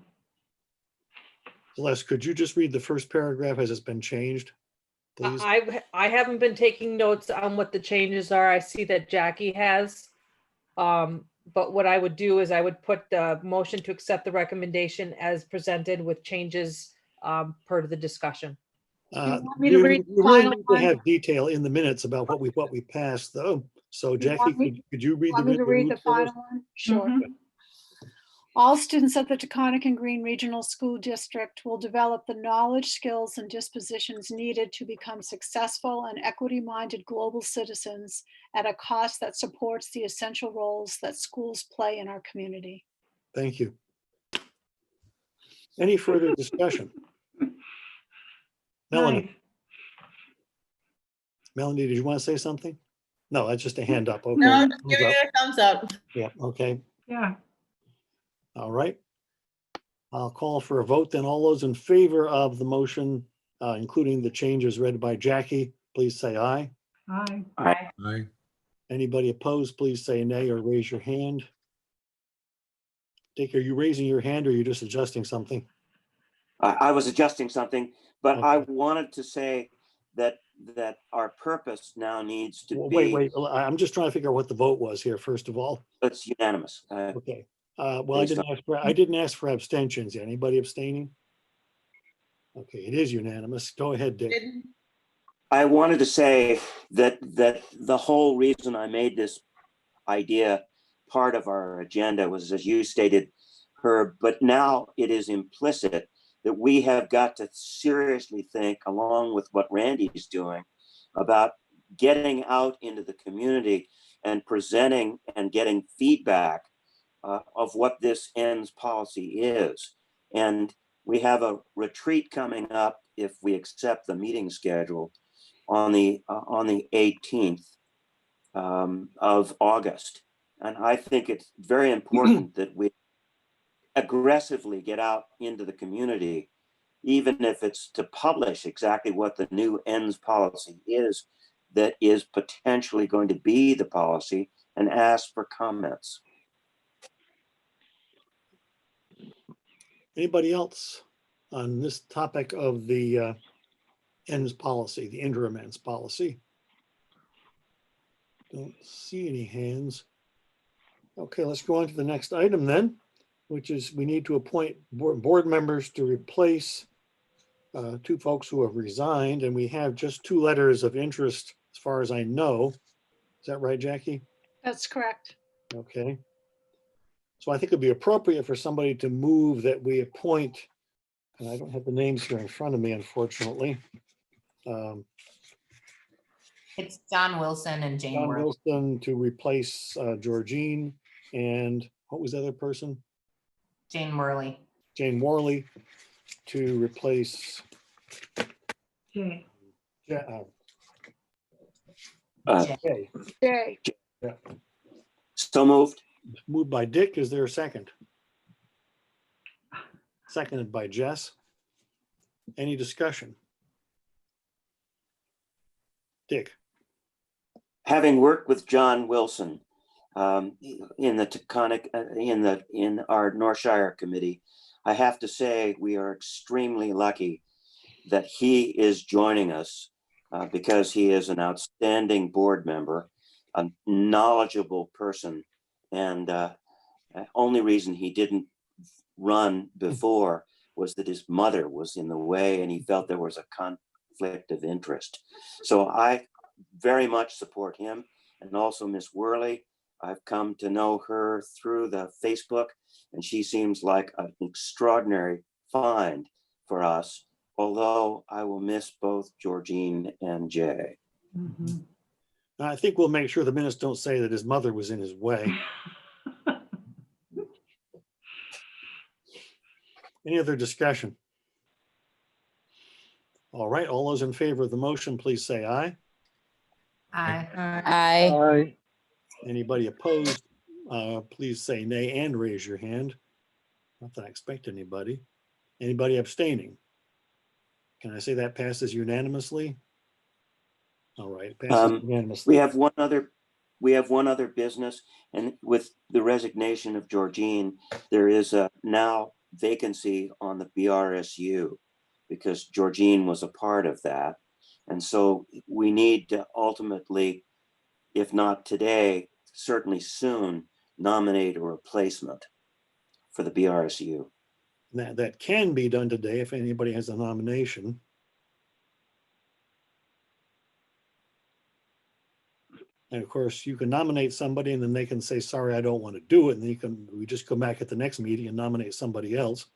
Celeste, could you just read the first paragraph as it's been changed, please? I haven't been taking notes on what the changes are. I see that Jackie has. But what I would do is I would put the motion to accept the recommendation as presented with changes per the discussion. want me to read the We really final need to one? have detail in the minutes about what we passed, though. So Jackie, could you read Want me to read the root for us? final one? Sure. Mm-hmm. All students at the Taconic and Green Regional School District will develop the knowledge, skills, and dispositions needed to become successful and equity-minded global citizens at a cost that supports the essential roles that schools play in our community. Thank you. Any further discussion? Melanie. Nice. Melanie, did you want to say something? No, that's just a hand up. Okay. No, I'm just Thumbs giving up. it a thumbs up. Yeah, okay. Yeah. All right. I'll call for a vote then. All those in favor of the motion, including the changes read by Jackie, please say aye. Aye. Aye. Anybody opposed, please say nay or raise your hand. Dick, are you raising your hand or are you just adjusting something? I was adjusting something, but Okay. I wanted to say that our purpose now needs to Well, be. wait. I'm just trying to figure out what the vote was here, first of all. It's unanimous. Okay. Well, I based didn't ask for abstentions. Anybody abstaining? Okay, it is unanimous. Go ahead, Dick. I wanted to say that the whole reason I made this idea part of our agenda was, as you stated, Herb, but now it is implicit that we have got to seriously think, along with what Randy is doing, about getting out into the community and presenting and getting feedback of what this ends policy is. And we have a retreat coming up, if we accept the meeting schedule, on the 18th of August. And I think it's very important that we aggressively get out into the community, even if it's to publish exactly what the new ends policy is, that is potentially going to be the policy, and ask for comments. Anybody else on this topic of the ends policy, the interim ends policy? Don't see any hands. Okay, let's go on to the next item then, which is we need to appoint board members to replace two folks who have resigned, and we have just 2 letters of interest as far as I know. Is that right, Jackie? That's correct. Okay. So I think it'd be appropriate for somebody to move that we appoint, and I don't have the names here in front of me, unfortunately. It's John Wilson and Jane John Worley. Wilson to replace Georgine, and what was the other person? Jane Worley. Jane Worley to replace Jay. Jay. Jay. Yeah. So moved. Moved by Dick. Is there a second? Seconded by Jess. Any discussion? Dick. Having worked with John Wilson in the Taconic, in our Northshire committee, I have to say we are extremely lucky that he is joining us because he is an outstanding board member, a knowledgeable person, and only reason he didn't run before was that his mother was in the way and he felt there was a conflict of interest. So I very much support him, and also Miss Worley. I've come to know her through the Facebook, and she seems like an extraordinary find for us, although I will miss both Georgine and Jay. Mhm. I think we'll make sure the minutes don't say that his mother was in his way. Any other discussion? All right, all those in favor of the motion, please say aye. Aye. Aye. Anybody opposed, please say nay and raise your hand. Not that I expect anybody. Anybody abstaining? Can I say that passes unanimously? All right, it passes unanimously. We have one other business, and with the resignation of Georgine, there is a now vacancy on the BRSU because Georgine was a part of that. And so we need to ultimately, if not today, certainly soon, nominate a replacement for the BRSU. That can be done today if anybody has a nomination. And of course, you can nominate somebody and then they can say, sorry, I don't want to do it. And then we just come back at the next meeting and nominate somebody else.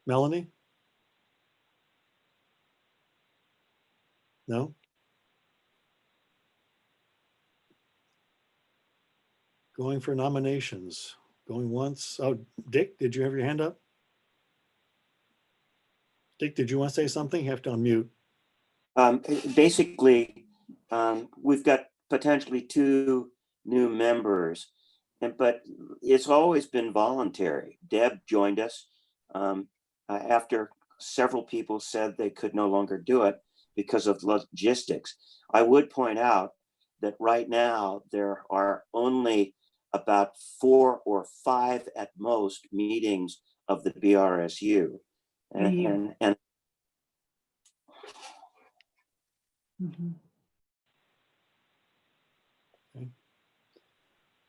Melanie? No? Going for nominations. Going once. Oh, Dick, did you have your hand up? Dick, did you want to say something? You have to unmute. Basically, we've got potentially 2 new members, but it's always been voluntary. Deb joined us after several people said they could no longer do it because of logistics. I would point out that right now there are only about 4 or 5 at most meetings of the BRSU. And Mhm.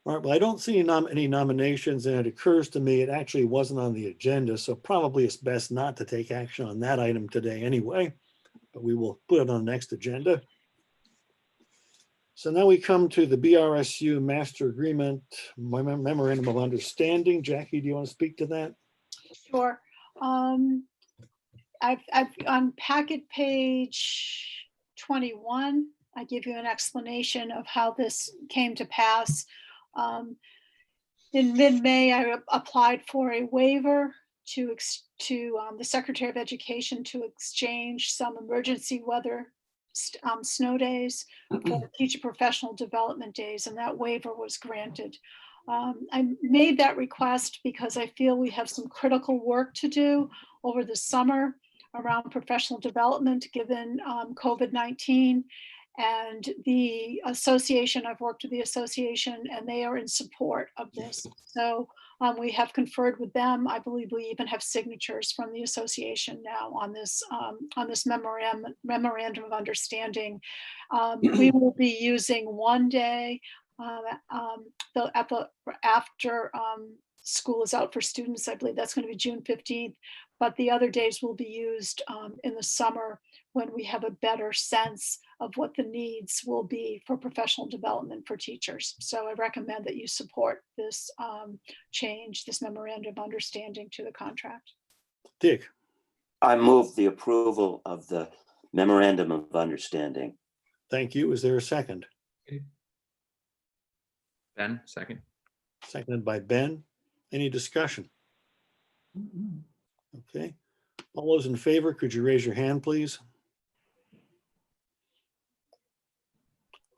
All right, well, I don't see any nominations, and it occurs to me it actually wasn't on the agenda, so probably it's best not to take action on that item today anyway, but we will put it on the next agenda. So now we come to the BRSU Master Agreement Memorandum of Understanding. Jackie, do you want to speak to that? Sure. I've on packet page 21, I give you an explanation of how this came to pass. In mid-May, I applied for a waiver to the Secretary of Education to exchange some emergency weather snow days for teacher professional development days, and that waiver was granted. I made that request because I feel we have some critical work to do over the summer around professional development given COVID-19. And the association, I've worked with the association and they are in support of this. So we have conferred with them. I believe we even have signatures from the association now on this memorandum of understanding. We will be using one day after school is out for students. I believe that's going to be June 15th, but the other days will be used in the summer when we have a better sense of what the needs will be for professional development for teachers. So I recommend that you support this change, this memorandum of understanding to the contract. Dick. I move the approval of the memorandum of understanding. Thank you. Is there a second? Ben, second. Seconded by Ben. Any discussion? Okay. All those in favor, could you raise your hand, please?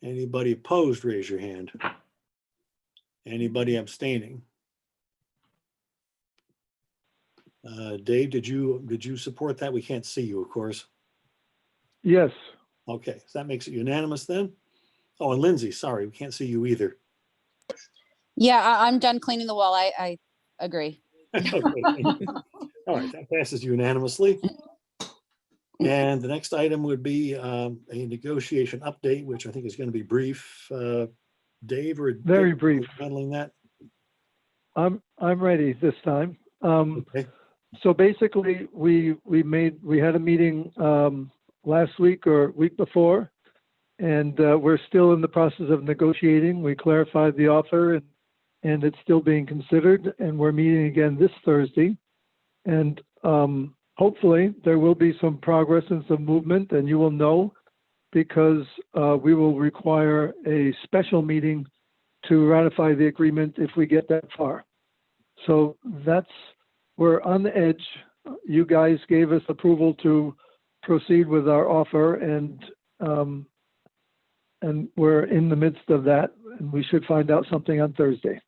Anybody opposed, raise your hand. Anybody abstaining? Dave, did you support that? We can't see you, of course. Yes. Okay, so that makes it unanimous then? Oh, and Lindsay, sorry, we can't see you either. Yeah, I'm done cleaning the wall. I agree. Okay, thank you. All right, that passes unanimously. And the next item would be a negotiation update, which I think is going to be brief. Dave or Very Dick, brief. handling that? I'm ready this time. Okay. So basically, we had a meeting last week or week before, and we're still in the process of negotiating. We clarified the offer, and it's still being considered. And we're meeting again this Thursday, and hopefully there will be some progress and some movement, and you will know, because we will require a special meeting to ratify the agreement if we get that far. So we're on the edge. You guys gave us approval to proceed with our offer, and we're in the midst of that, and we should find out something on Thursday.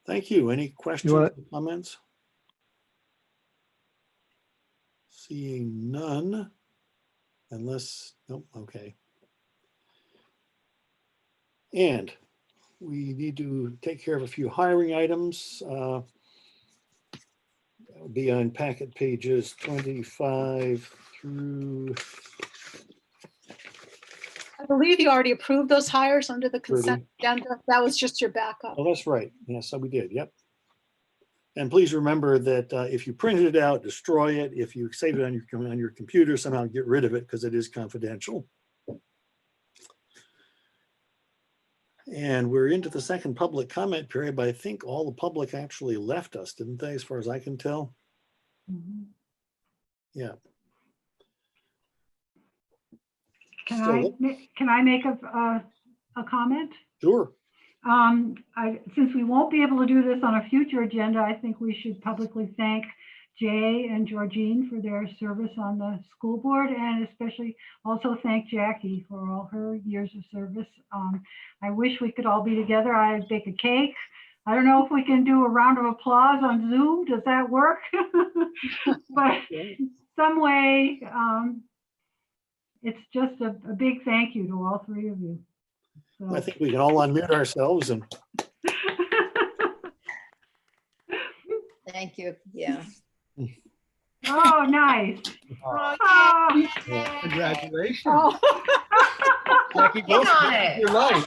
Thank you. Any questions or comments? Seeing none, unless, nope, okay. And we need to take care of a few hiring items. That would be on packet pages 25 through. I believe you already approved those hires under the consent agenda. That was just your backup. Oh, that's right. Yes, so we did. Yep. And please remember that if you printed it out, destroy it. If you save it on your computer, somehow get rid of it because it is confidential. And we're into the second public comment period, but I think all the public actually left us, didn't they, as far as I can tell? Mhm. Yeah. Can I make a comment? Sure. Since we won't be able to do this on a future agenda, I think we should publicly thank Jay and Georgine for their service on the school board, and especially also thank Jackie for all her years of service. I wish we could all be together. I'd bake a cake. I don't know if we can do a round of applause on Zoom. Does that work? But some way, it's just a big thank you to all three of you. So. I think we can all unmute ourselves and. Thank you. Yeah. Oh, nice. Oh, congratulations. Oh. Jackie, Get on it. your life.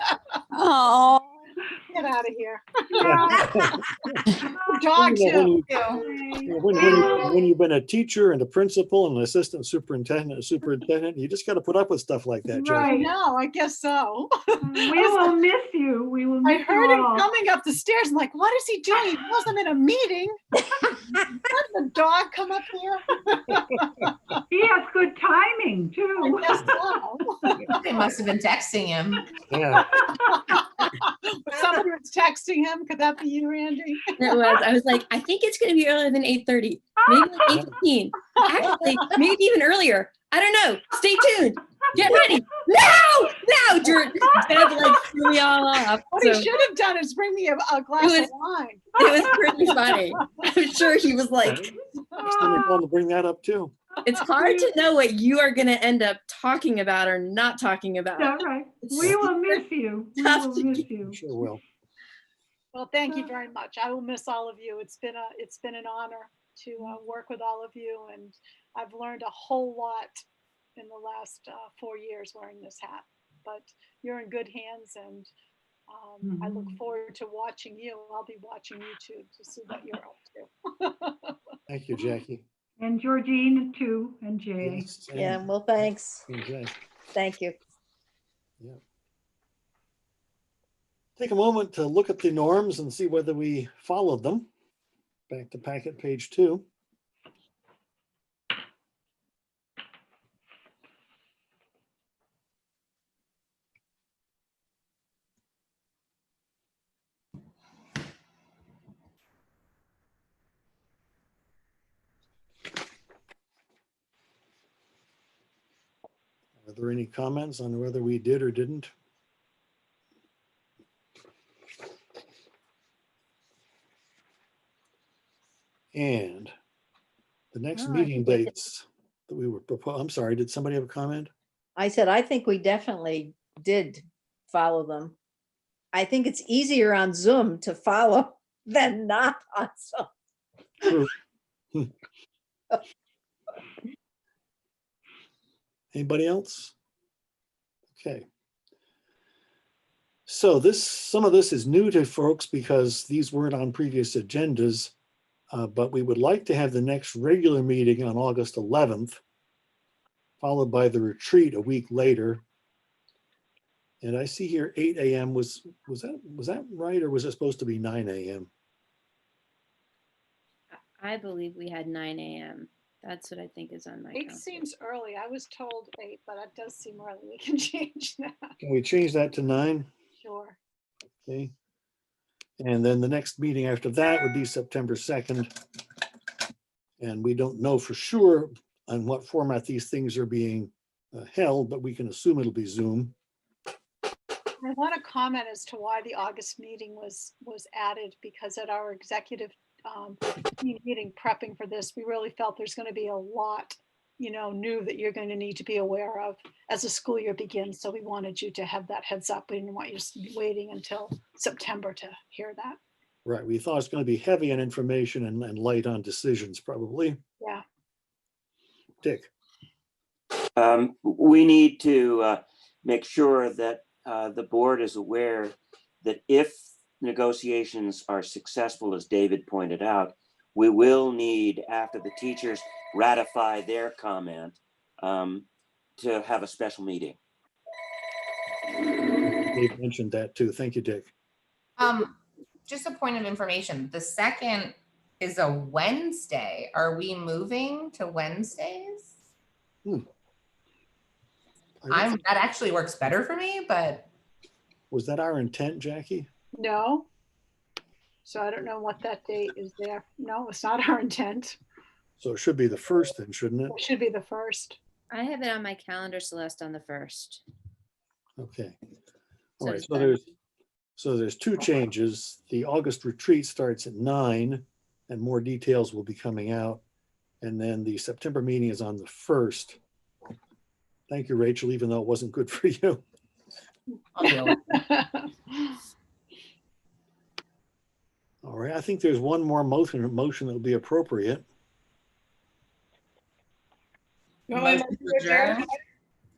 Oh, get out of here. Dog too. When you've been a teacher and a principal and an assistant superintendent, you just got to put up with stuff like that, Jackie. Right. No, I guess so. We will miss you. We will miss I heard you him all. coming up the stairs. I'm like, what is he doing? He wasn't in a meeting. Did the dog come up here? He has good timing too. I guess so. They must have been texting him. Yeah. Somebody was texting him. Could that be you, Randy? It was. I was like, I think it's going to be earlier than 8:30, maybe like 8:15. Actually, maybe even earlier. I don't know. Stay tuned. Get ready. No, Deb like threw me all off. What So he should have done is bring me a glass of wine. it was pretty funny. I'm sure he was like, I'm to bring that up too. it's hard to know what you are going to end up talking about or not talking about. That's right. We will miss you. We will miss you. Sure will. Well, thank you very much. I will miss all of you. It's been an honor to work with all of you, and I've learned a whole lot in the last 4 years wearing this hat. But you're in good hands, and I look forward to watching you. I'll be watching you too to see what you're up to. Thank you, Jackie. And Georgine too, and Jay. Yes, Yeah, well, thanks. Okay. Thank you. Yeah. Take a moment to look at the norms and see whether we followed them. Back to packet page 2. Are there any comments on whether we did or didn't? And the next No, I meeting think we did. dates that we were proposing, I'm sorry, did somebody have a comment? I said, I think we definitely did follow them. I think it's easier on Zoom to follow than not on Zoom. True. Anybody else? Okay. So some of this is new to folks because these weren't on previous agendas, but we would like to have the next regular meeting on August 11th, followed by the retreat a week later. And I see here 8 a.m. Was that right, or was it supposed to be 9 a.m.? I believe we had 9 a.m. That's what I think is on my 8 calendar. seems early. I was told 8, but it does seem early. We can change that. Can we change that to 9? Sure. Okay. And then the next meeting after that would be September 2nd. And we don't know for sure on what format these things are being held, but we can assume it'll be Zoom. I want to comment as to why the August meeting was added, because at our executive meeting prepping for this, we really felt there's going to be a lot, new that you're going to need to be aware of as the school year begins. So we wanted you to have that heads up. We didn't want you to be waiting until September to hear that. Right. We thought it's going to be heavy on information and light on decisions, probably. Yeah. Dick. We need to make sure that the board is aware that if negotiations are successful, as David pointed out, we will need, after the teachers ratify their comment, to have a special meeting. Dave mentioned that too. Thank you, Dick. Just a point of information. The 2nd is a Wednesday. Are we moving to Wednesdays? That actually works better for me, but. Was that our intent, Jackie? No. So I don't know what that date is there. No, it's not our intent. So it should be the 1st then, shouldn't it? It should be the 1st. I have it on my calendar, Celeste, on the 1st. Okay. So All right. does So there's 2 changes. The August retreat starts at 9, and more details will be coming out. And then the September meeting is on the 1st. Thank you, Rachel, even though it wasn't good for you. All right, I think there's one more motion that will be appropriate.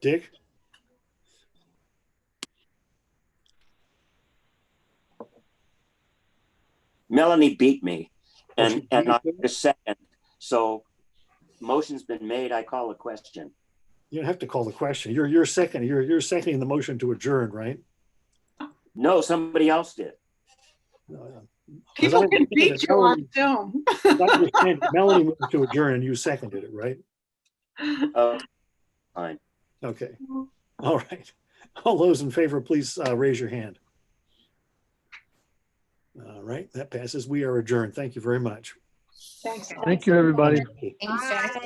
Dick? Melanie beat me, and I just second. So motion's been made. I call a question. You don't have to call the question. You're seconding the motion to adjourn, right? No, somebody else did. People can beat you on Zoom. Melanie moved to adjourn and you seconded it, right? Oh, fine. Okay. All right. All those in favor, please raise your hand. All right, that passes. We are adjourned. Thank you very much. Thanks. Thank you, everybody. Thanks, Jack.